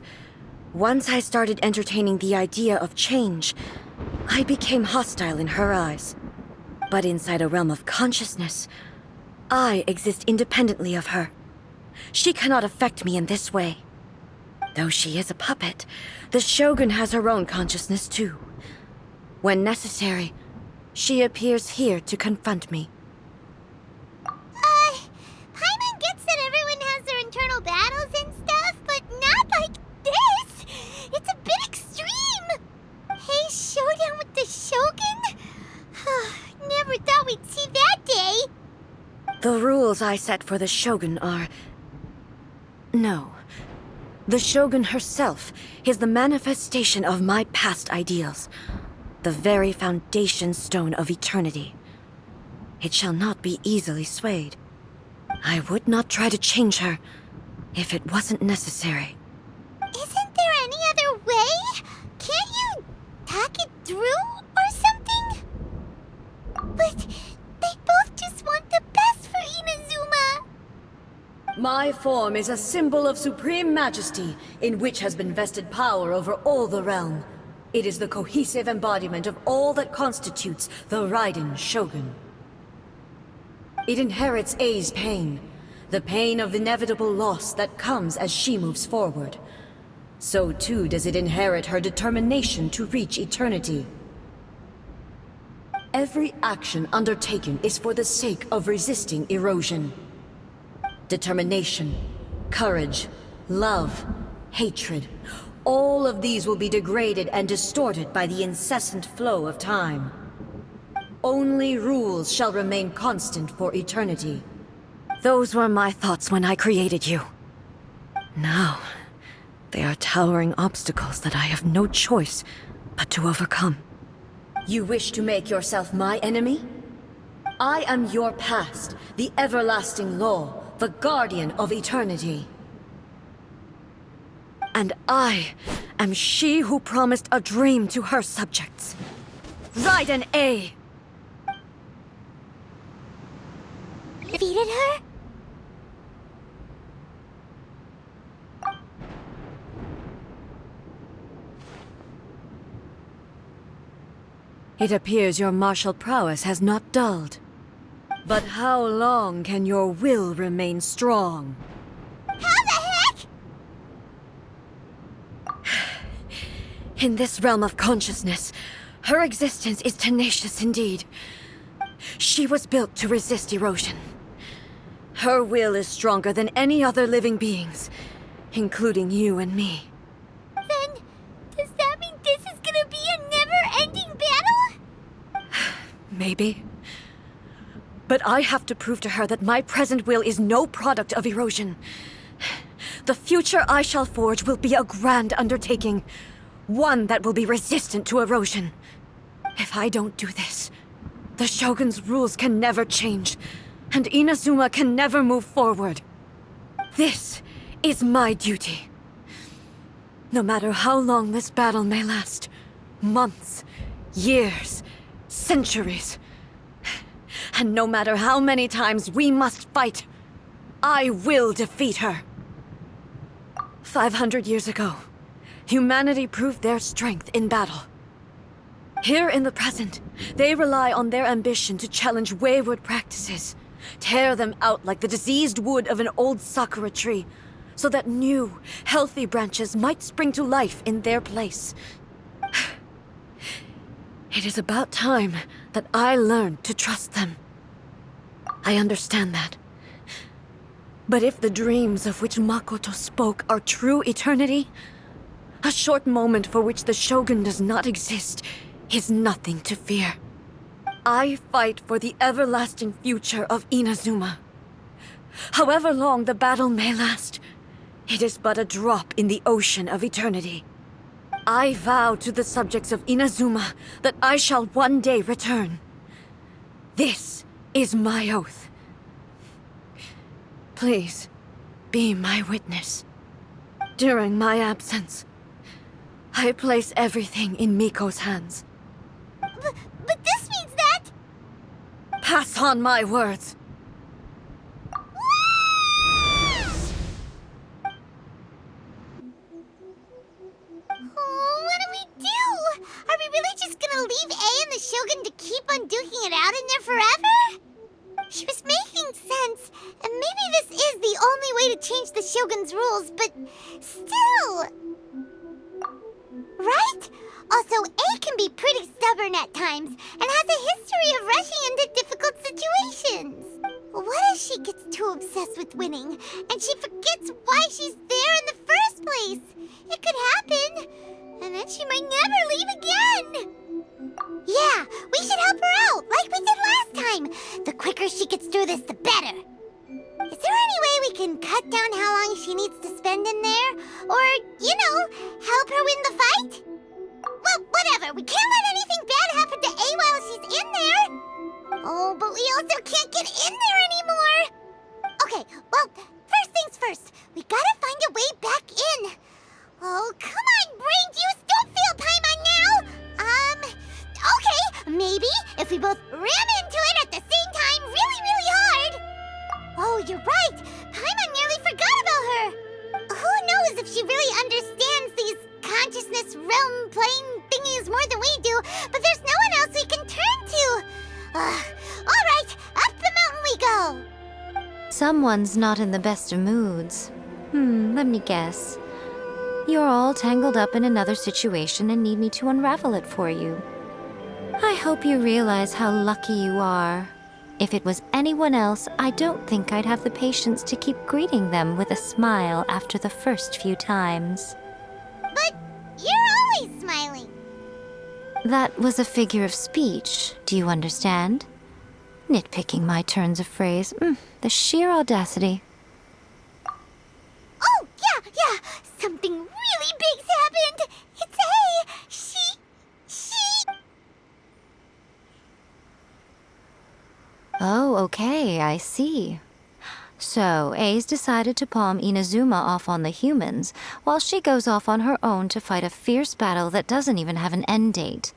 once I started entertaining the idea of change, I became hostile in her eyes. But inside a realm of consciousness, I exist independently of her. She cannot affect me in this way. Though she is a puppet, the Shogun has her own consciousness too. When necessary, she appears here to confront me. Paimon gets that everyone has their internal battles and stuff, but not like this! It's a bit extreme! Hey, showdown with the Shogun? Never thought we'd see that day! The rules I set for the Shogun are... No. The Shogun herself is the manifestation of my past ideals. The very foundation stone of eternity. It shall not be easily swayed. I would not try to change her if it wasn't necessary. Isn't there any other way? Can't you talk it through or something? But they both just want the best for Inazuma. My form is a symbol of supreme majesty, in which has been vested power over all the realm. It is the cohesive embodiment of all that constitutes the Raiden Shogun. It inherits Ei's pain, the pain of inevitable loss that comes as she moves forward. So too does it inherit her determination to reach eternity. Every action undertaken is for the sake of resisting erosion. Determination, courage, love, hatred, all of these will be degraded and distorted by the incessant flow of time. Only rules shall remain constant for eternity. Those were my thoughts when I created you. Now, they are towering obstacles that I have no choice but to overcome. You wish to make yourself my enemy? I am your past, the everlasting law, the guardian of eternity. And I am she who promised a dream to her subjects. Raiden A! Defeated her? It appears your martial prowess has not dulled. But how long can your will remain strong? How the heck? In this realm of consciousness, her existence is tenacious indeed. She was built to resist erosion. Her will is stronger than any other living being's, including you and me. Then, does that mean this is gonna be a never-ending battle? Maybe. But I have to prove to her that my present will is no product of erosion. The future I shall forge will be a grand undertaking, one that will be resistant to erosion. If I don't do this, the Shogun's rules can never change, and Inazuma can never move forward. This is my duty. No matter how long this battle may last, months, years, centuries, and no matter how many times we must fight, I will defeat her. 500 years ago, humanity proved their strength in battle. Here in the present, they rely on their ambition to challenge wayward practices, tear them out like the diseased wood of an old sakura tree, so that new, healthy branches might spring to life in their place. It is about time that I learned to trust them. I understand that. But if the dreams of which Makoto spoke are true eternity, a short moment for which the Shogun does not exist is nothing to fear. I fight for the everlasting future of Inazuma. However long the battle may last, it is but a drop in the ocean of eternity. I vow to the subjects of Inazuma that I shall one day return. This is my oath. Please, be my witness. During my absence, I place everything in Miko's hands. But this means that... Pass on my words. Oh, what do we do? Are we really just gonna leave A and the Shogun to keep on duking it out in there forever? She was making sense, and maybe this is the only way to change the Shogun's rules, but still... Right? Also, A can be pretty stubborn at times, and has a history of rushing into difficult situations. What if she gets too obsessed with winning, and she forgets why she's there in the first place? It could happen, and then she might never leave again. Yeah, we should help her out, like we did last time. The quicker she gets through this, the better. Is there any way we can cut down how long she needs to spend in there? Or, help her win the fight? Well, whatever. We can't let anything bad happen to A while she's in there. Oh, but we also can't get in there anymore. Okay, well, first things first. We gotta find a way back in. Oh, come on, brain juice. Don't feel Paimon now. Okay, maybe if we both ram into it at the same time really, really hard. Oh, you're right. Paimon nearly forgot about her. Who knows if she really understands these consciousness realm playing thingies more than we do, but there's no one else we can turn to. All right, up the mountain we go. Someone's not in the best of moods. Let me guess. You're all tangled up in another situation and need me to unravel it for you. I hope you realize how lucky you are. If it was anyone else, I don't think I'd have the patience to keep greeting them with a smile after the first few times. But you're always smiling. That was a figure of speech, do you understand? Nitpicking my turns of phrase. The sheer audacity. Oh, yeah. Something really big's happened. It's A. She... Oh, okay, I see. So, A's decided to palm Inazuma off on the humans, while she goes off on her own to fight a fierce battle that doesn't even have an end date.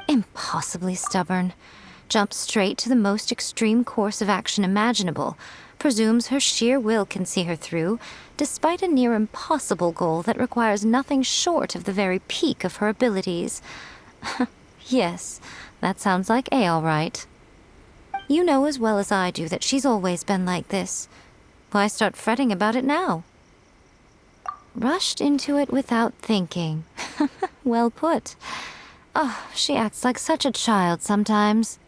Impossibly stubborn. Jumps straight to the most extreme course of action imaginable, presumes her sheer will can see her through, despite a near impossible goal that requires nothing short of the very peak of her abilities. Yes, that sounds like A all right. You know as well as I do that she's always been like this. Why start fretting about it now? Rushed into it without thinking. Well put. Oh, she acts like such a child sometimes.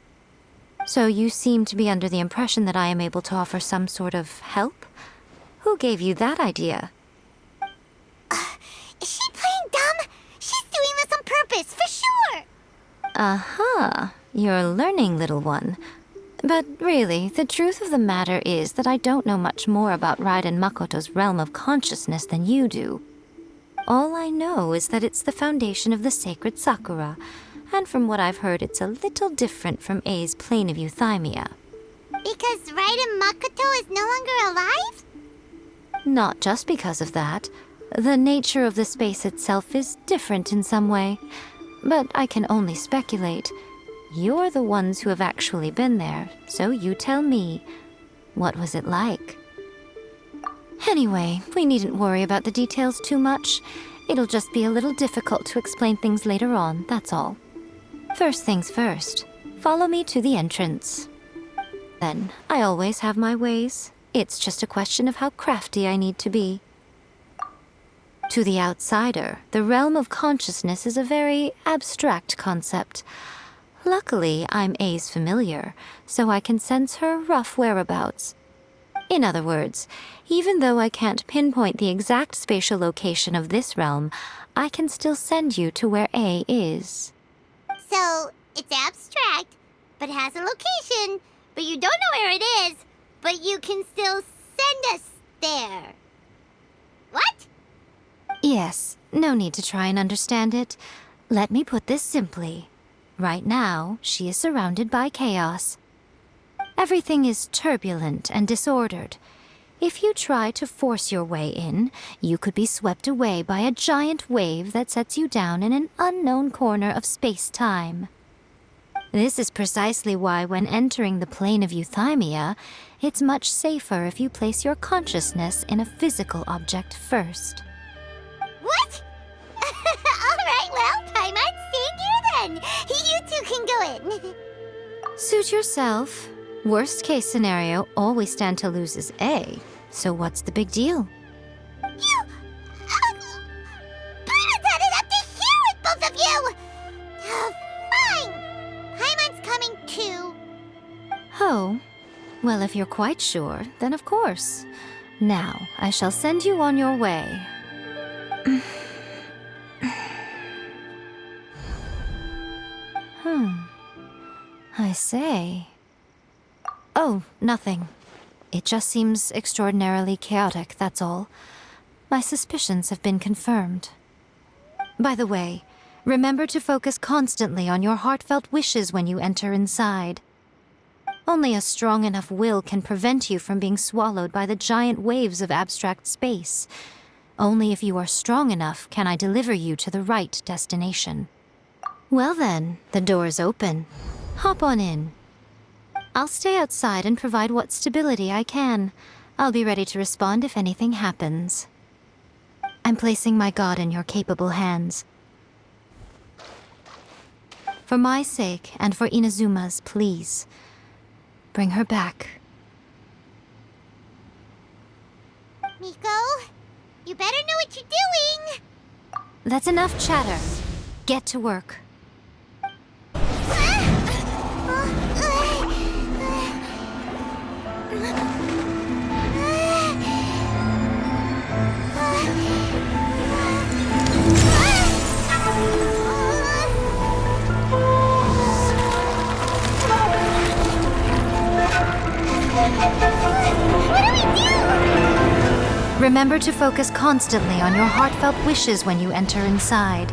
So you seem to be under the impression that I am able to offer some sort of help? Who gave you that idea? Is she playing dumb? She's doing this on purpose, for sure! Aha, you're learning, little one. But really, the truth of the matter is that I don't know much more about Raiden Makoto's realm of consciousness than you do. All I know is that it's the foundation of the sacred Sakura, and from what I've heard, it's a little different from A's plane of euthymia. Because Raiden Makoto is no longer alive? Not just because of that. The nature of the space itself is different in some way. But I can only speculate. You're the ones who have actually been there, so you tell me. What was it like? Anyway, we needn't worry about the details too much. It'll just be a little difficult to explain things later on, that's all. First things first, follow me to the entrance. Then, I always have my ways. It's just a question of how crafty I need to be. To the outsider, the realm of consciousness is a very abstract concept. Luckily, I'm A's familiar, so I can sense her rough whereabouts. In other words, even though I can't pinpoint the exact spatial location of this realm, I can still send you to where A is. So, it's abstract, but has a location, but you don't know where it is, but you can still send us there. What? Yes, no need to try and understand it. Let me put this simply. Right now, she is surrounded by chaos. Everything is turbulent and disordered. If you try to force your way in, you could be swept away by a giant wave that sets you down in an unknown corner of space-time. This is precisely why when entering the plane of euthymia, it's much safer if you place your consciousness in a physical object first. What? Alright, well, I'm on stand here then. You two can go in. Suit yourself. Worst case scenario, all we stand to lose is A. So what's the big deal? You... Paimon had it up to here with both of you! Fine! Paimon's coming too. Oh, well, if you're quite sure, then of course. Now, I shall send you on your way. I say... Oh, nothing. It just seems extraordinarily chaotic, that's all. My suspicions have been confirmed. By the way, remember to focus constantly on your heartfelt wishes when you enter inside. Only a strong enough will can prevent you from being swallowed by the giant waves of abstract space. Only if you are strong enough can I deliver you to the right destination. Well then, the door's open. Hop on in. I'll stay outside and provide what stability I can. I'll be ready to respond if anything happens. I'm placing my god in your capable hands. For my sake and for Inazuma's, please, bring her back. Miko, you better know what you're doing! That's enough chatter. Get to work. Remember to focus constantly on your heartfelt wishes when you enter inside.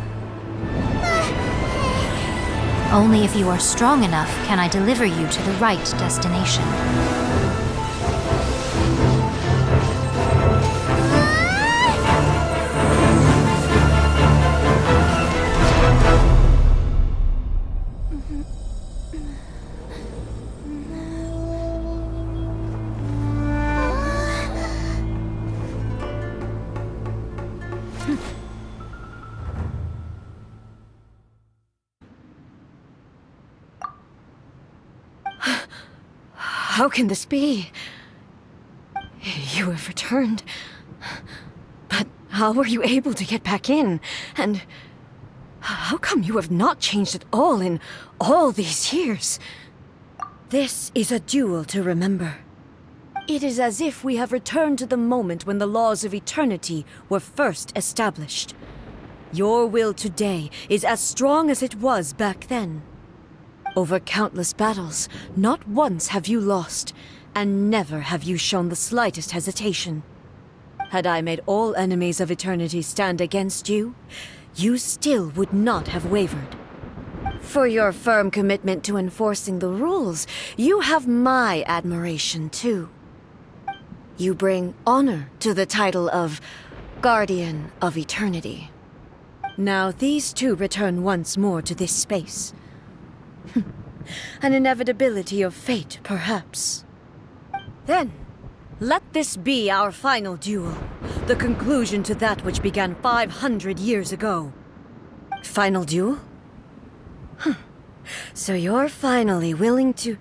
Only if you are strong enough can I deliver you to the right destination. How can this be? You have returned. But how were you able to get back in? And how come you have not changed at all in all these years? This is a duel to remember. It is as if we have returned to the moment when the laws of eternity were first established. Your will today is as strong as it was back then. Over countless battles, not once have you lost, and never have you shown the slightest hesitation. Had I made all enemies of eternity stand against you, you still would not have wavered. For your firm commitment to enforcing the rules, you have my admiration too. You bring honor to the title of Guardian of Eternity. Now these two return once more to this space. An inevitability of fate, perhaps. Then, Let this be our final duel, the conclusion to that which began 500 years ago. Final duel? Huh. So you're finally willing to...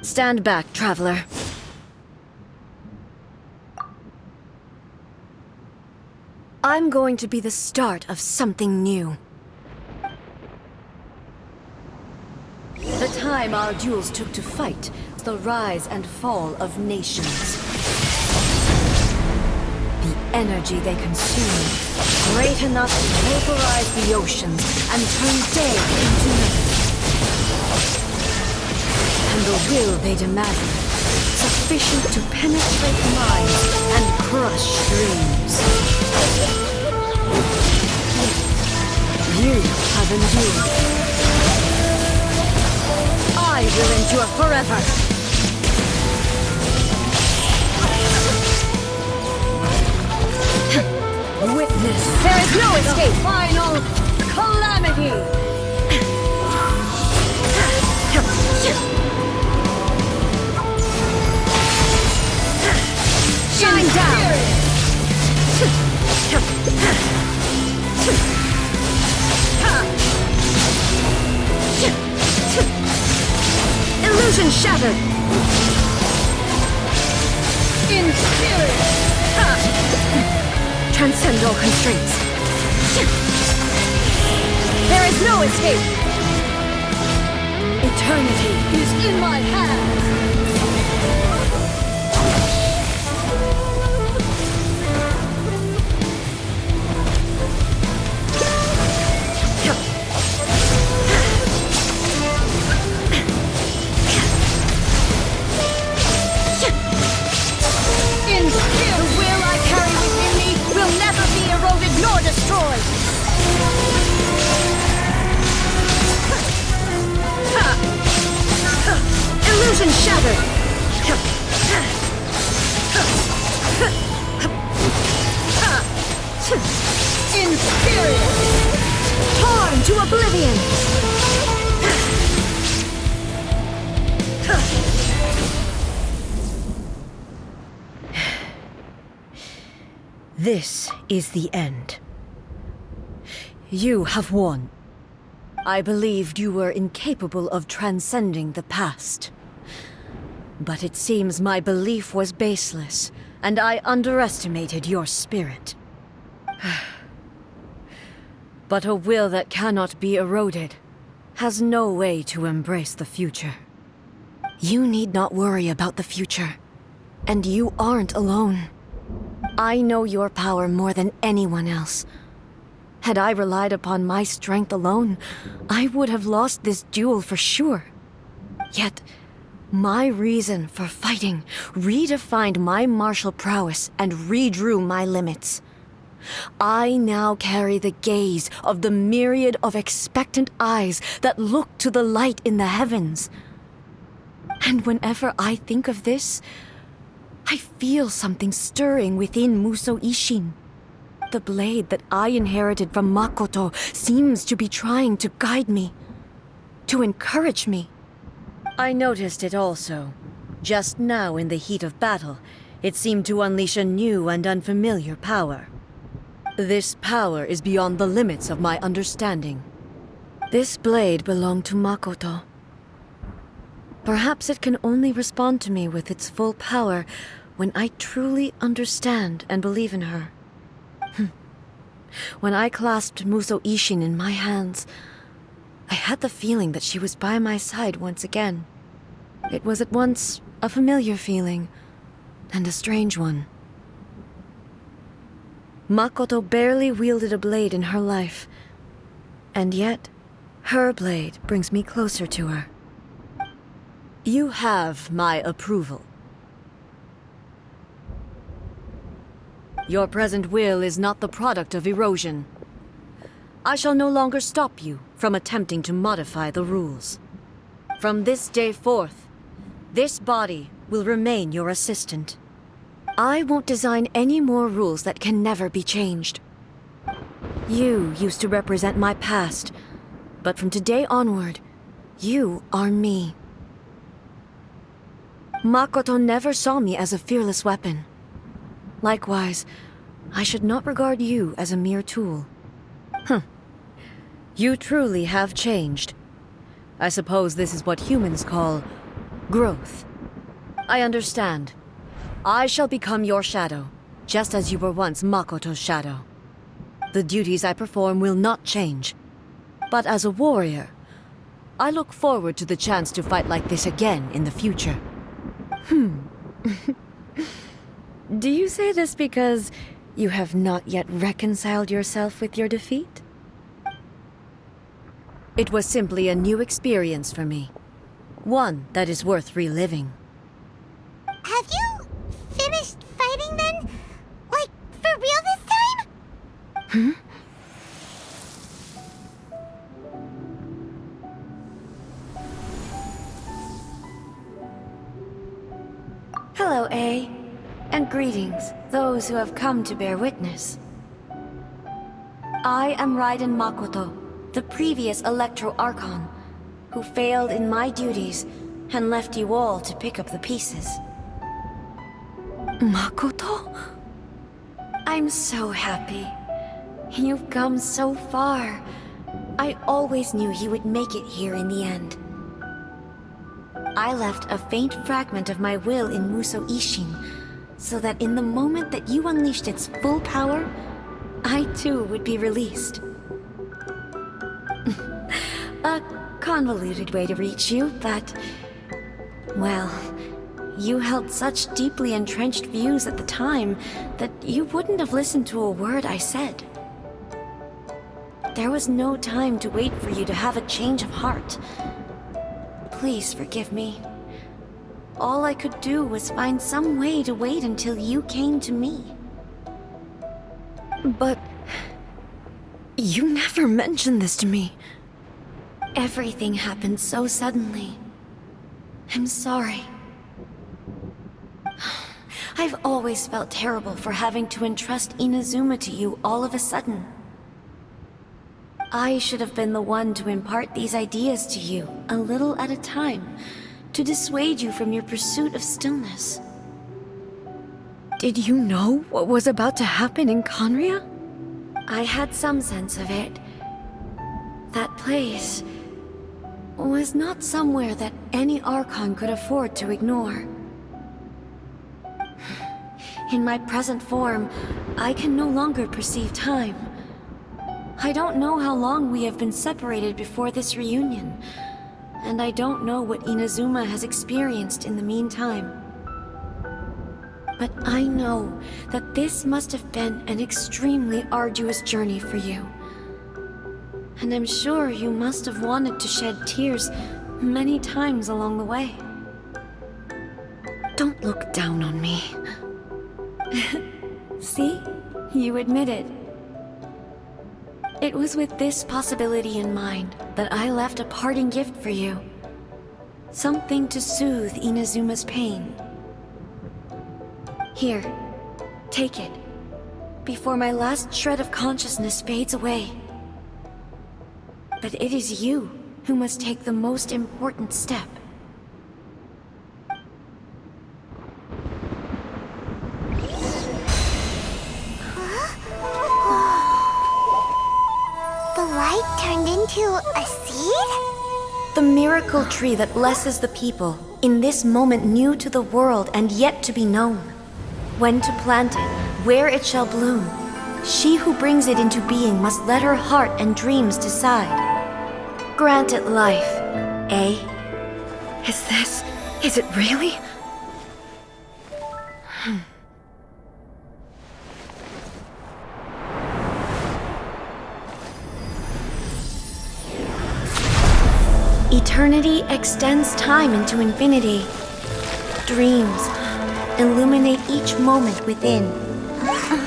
Stand back, traveler. I'm going to be the start of something new. The time our duels took to fight was the rise and fall of nations. The energy they consumed, great enough to vaporize the oceans and turn day into night. And the will they'd imagined, sufficient to penetrate minds and crush dreams. You have endured. I will endure forever. Witness, there is no escape. Final calamity. Shine down. Illusion shattered! In spirit! Transcend all constraints. There is no escape! Eternity is in my hands! Nor destroyed! Illusion shattered! In spirit! Torn to oblivion! This is the end. You have won. I believed you were incapable of transcending the past. But it seems my belief was baseless, and I underestimated your spirit. But a will that cannot be eroded has no way to embrace the future. You need not worry about the future, and you aren't alone. I know your power more than anyone else. Had I relied upon my strength alone, I would have lost this duel for sure. Yet, my reason for fighting redefined my martial prowess and redrew my limits. I now carry the gaze of the myriad of expectant eyes that look to the light in the heavens. And whenever I think of this, I feel something stirring within Musou Ishin. The blade that I inherited from Makoto seems to be trying to guide me, to encourage me. I noticed it also. Just now in the heat of battle, it seemed to unleash a new and unfamiliar power. This power is beyond the limits of my understanding. This blade belonged to Makoto. Perhaps it can only respond to me with its full power when I truly understand and believe in her. When I clasped Musou Ishin in my hands, I had the feeling that she was by my side once again. It was at once a familiar feeling and a strange one. Makoto barely wielded a blade in her life, and yet her blade brings me closer to her. You have my approval. Your present will is not the product of erosion. I shall no longer stop you from attempting to modify the rules. From this day forth, this body will remain your assistant. I won't design any more rules that can never be changed. You used to represent my past, but from today onward, you are me. Makoto never saw me as a fearless weapon. Likewise, I should not regard you as a mere tool. You truly have changed. I suppose this is what humans call growth. I understand. I shall become your shadow, just as you were once Makoto's shadow. The duties I perform will not change. But as a warrior, I look forward to the chance to fight like this again in the future. Do you say this because you have not yet reconciled yourself with your defeat? It was simply a new experience for me. One that is worth reliving. Have you finished fighting then? Like, for real this time? Hello, A. And greetings, those who have come to bear witness. I am Raiden Makoto, the previous Electro Archon, who failed in my duties and left you all to pick up the pieces. Makoto? I'm so happy. You've come so far. I always knew you would make it here in the end. I left a faint fragment of my will in Muso Ishin, so that in the moment that you unleashed its full power, I too would be released. A convoluted way to reach you, but... well, you held such deeply entrenched views at the time that you wouldn't have listened to a word I said. There was no time to wait for you to have a change of heart. Please forgive me. All I could do was find some way to wait until you came to me. But... you never mentioned this to me. Everything happened so suddenly. I'm sorry. I've always felt terrible for having to entrust Inazuma to you all of a sudden. I should have been the one to impart these ideas to you, a little at a time, to dissuade you from your pursuit of stillness. Did you know what was about to happen in Conria? I had some sense of it. That place was not somewhere that any Archon could afford to ignore. In my present form, I can no longer perceive time. I don't know how long we have been separated before this reunion, and I don't know what Inazuma has experienced in the meantime. But I know that this must have been an extremely arduous journey for you. And I'm sure you must have wanted to shed tears many times along the way. Don't look down on me. See? You admit it. It was with this possibility in mind that I left a parting gift for you. Something to soothe Inazuma's pain. Here, take it, before my last shred of consciousness fades away. But it is you who must take the most important step. The light turned into a seed? The miracle tree that blesses the people, in this moment new to the world and yet to be known. When to plant it, where it shall bloom. She who brings it into being must let her heart and dreams decide. Grant it life, eh? Is it really? Eternity extends time into infinity. Dreams illuminate each moment within.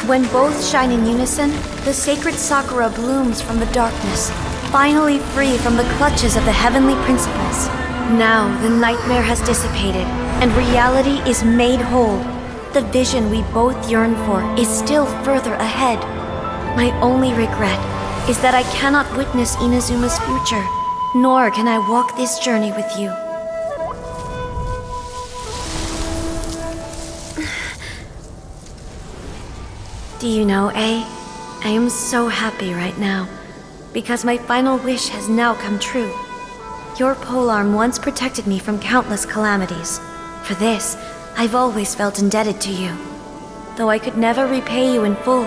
When both shine in unison, the sacred Sakura blooms from the darkness, finally free from the clutches of the heavenly principles. Now the nightmare has dissipated, and reality is made whole. The vision we both yearn for is still further ahead. My only regret is that I cannot witness Inazuma's future, nor can I walk this journey with you. Do you know, A? I am so happy right now, because my final wish has now come true. Your polearm once protected me from countless calamities. For this, I've always felt indebted to you. Though I could never repay you in full,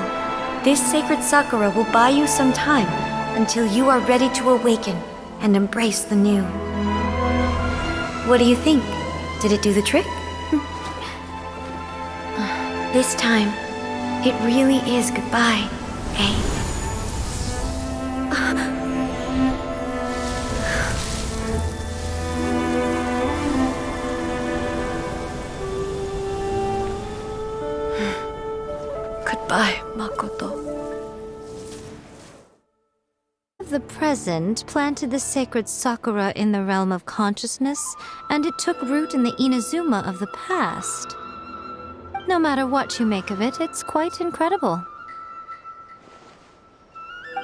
this sacred Sakura will buy you some time until you are ready to awaken and embrace the new. What do you think? Did it do the trick? This time, it really is goodbye, eh? Goodbye, Makoto. The present planted the sacred Sakura in the realm of consciousness, and it took root in the Inazuma of the past. No matter what you make of it, it's quite incredible.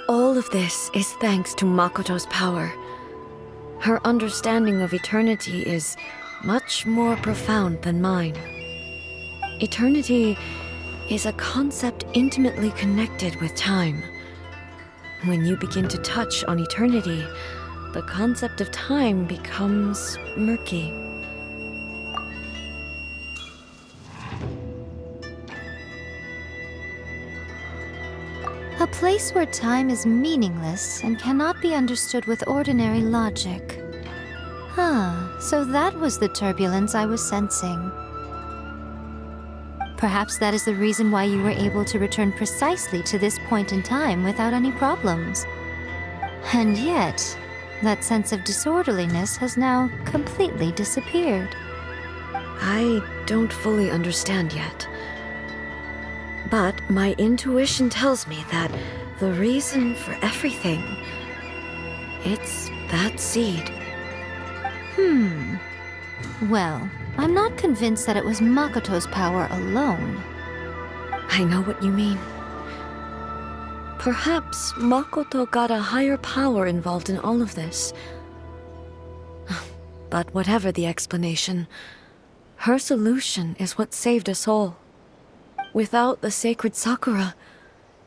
All of this is thanks to Makoto's power. Her understanding of eternity is much more profound than mine. Eternity is a concept intimately connected with time. When you begin to touch on eternity, the concept of time becomes murky. A place where time is meaningless and cannot be understood with ordinary logic. So that was the turbulence I was sensing. Perhaps that is the reason why you were able to return precisely to this point in time without any problems. And yet, that sense of disorderliness has now completely disappeared. I don't fully understand yet. But my intuition tells me that the reason for everything, it's that seed. Well, I'm not convinced that it was Makoto's power alone. I know what you mean. Perhaps Makoto got a higher power involved in all of this. But whatever the explanation, her solution is what saved us all. Without the sacred Sakura,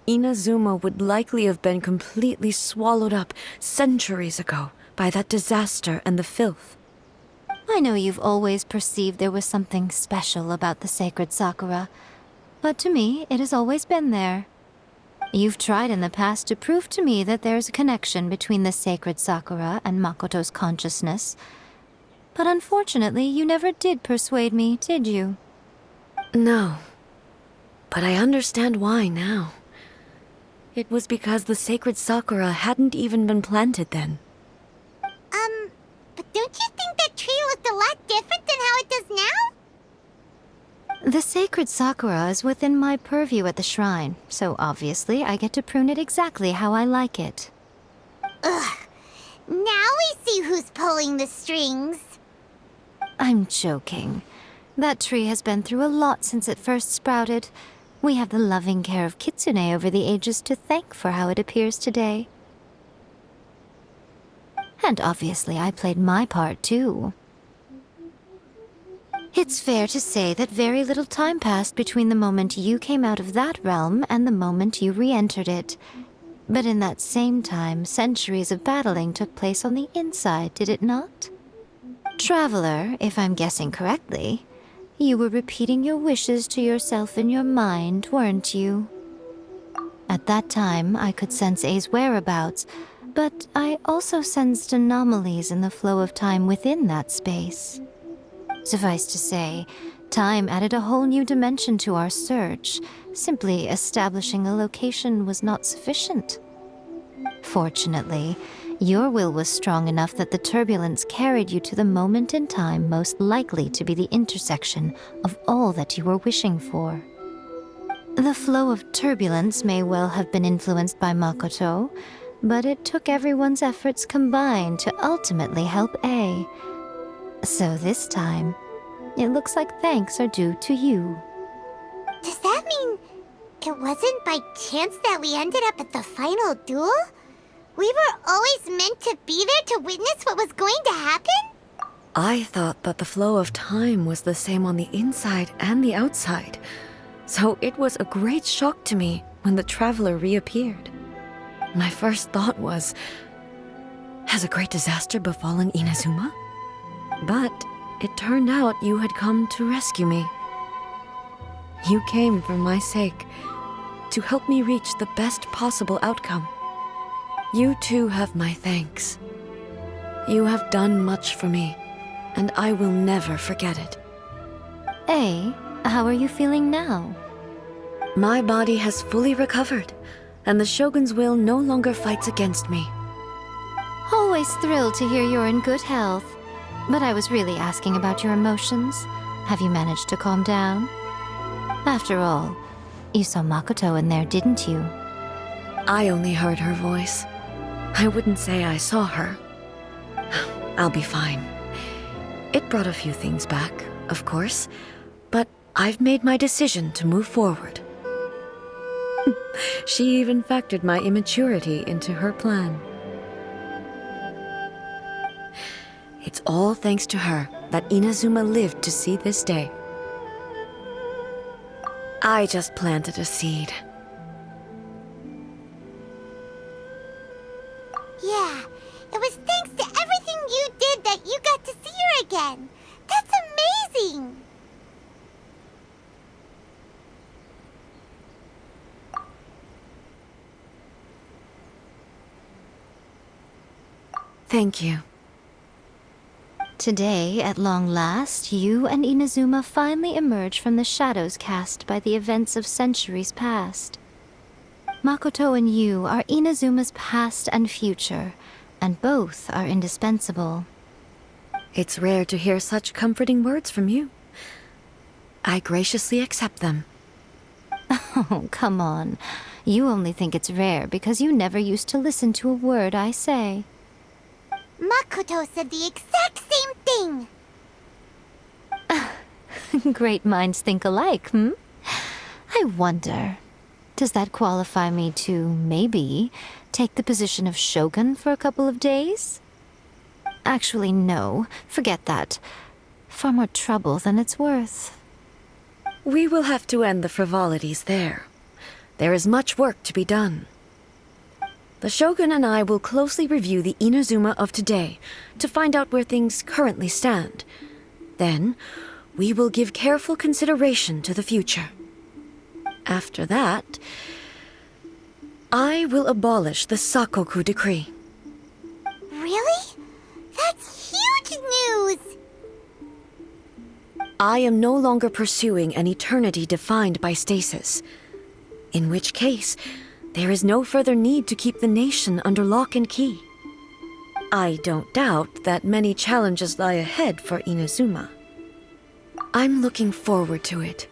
Inazuma would likely have been completely swallowed up centuries ago by that disaster and the filth. I know you've always perceived there was something special about the sacred Sakura, but to me, it has always been there. You've tried in the past to prove to me that there's a connection between the sacred Sakura and Makoto's consciousness, but unfortunately, you never did persuade me, did you? No, but I understand why now. It was because the sacred Sakura hadn't even been planted then. But don't you think that tree looked a lot different than how it does now? The sacred Sakura is within my purview at the shrine, so obviously I get to prune it exactly how I like it. Ugh. Now we see who's pulling the strings. I'm joking. That tree has been through a lot since it first sprouted. We have the loving care of Kitsune over the ages to thank for how it appears today. And obviously I played my part too. It's fair to say that very little time passed between the moment you came out of that realm and the moment you re-entered it. But in that same time, centuries of battling took place on the inside, did it not? Traveler, if I'm guessing correctly, you were repeating your wishes to yourself in your mind, weren't you? At that time, I could sense A's whereabouts, but I also sensed anomalies in the flow of time within that space. Suffice to say, time added a whole new dimension to our search. Simply establishing a location was not sufficient. Fortunately, your will was strong enough that the turbulence carried you to the moment in time most likely to be the intersection of all that you were wishing for. The flow of turbulence may well have been influenced by Makoto, but it took everyone's efforts combined to ultimately help A. So this time, it looks like thanks are due to you. Does that mean it wasn't by chance that we ended up at the final duel? We were always meant to be there to witness what was going to happen? I thought that the flow of time was the same on the inside and the outside. So it was a great shock to me when the traveler reappeared. My first thought was, has a great disaster befallen Inazuma? But it turned out you had come to rescue me. You came for my sake, to help me reach the best possible outcome. You too have my thanks. You have done much for me, and I will never forget it. How are you feeling now? My body has fully recovered, and the Shogun's will no longer fights against me. Always thrilled to hear you're in good health. But I was really asking about your emotions. Have you managed to calm down? After all, you saw Makoto in there, didn't you? I only heard her voice. I wouldn't say I saw her. I'll be fine. It brought a few things back, of course, but I've made my decision to move forward. She even factored my immaturity into her plan. It's all thanks to her that Inazuma lived to see this day. I just planted a seed. Yeah, it was thanks to everything you did that you got to see her again. That's amazing! Thank you. Today, at long last, you and Inazuma finally emerge from the shadows cast by the events of centuries past. Makoto and you are Inazuma's past and future, and both are indispensable. It's rare to hear such comforting words from you. I graciously accept them. Oh, come on. You only think it's rare because you never used to listen to a word I say. Makoto said the exact same thing! Great minds think alike, hmm? I wonder, does that qualify me to, maybe, take the position of Shogun for a couple of days? Actually, no. Forget that. Far more trouble than it's worth. We will have to end the frivolities there. There is much work to be done. The Shogun and I will closely review the Inazuma of today to find out where things currently stand. Then, we will give careful consideration to the future. After that, I will abolish the Sakoku decree. Really? That's huge news! I am no longer pursuing an eternity defined by stasis. In which case, there is no further need to keep the nation under lock and key. I don't doubt that many challenges lie ahead for Inazuma. I'm looking forward to it.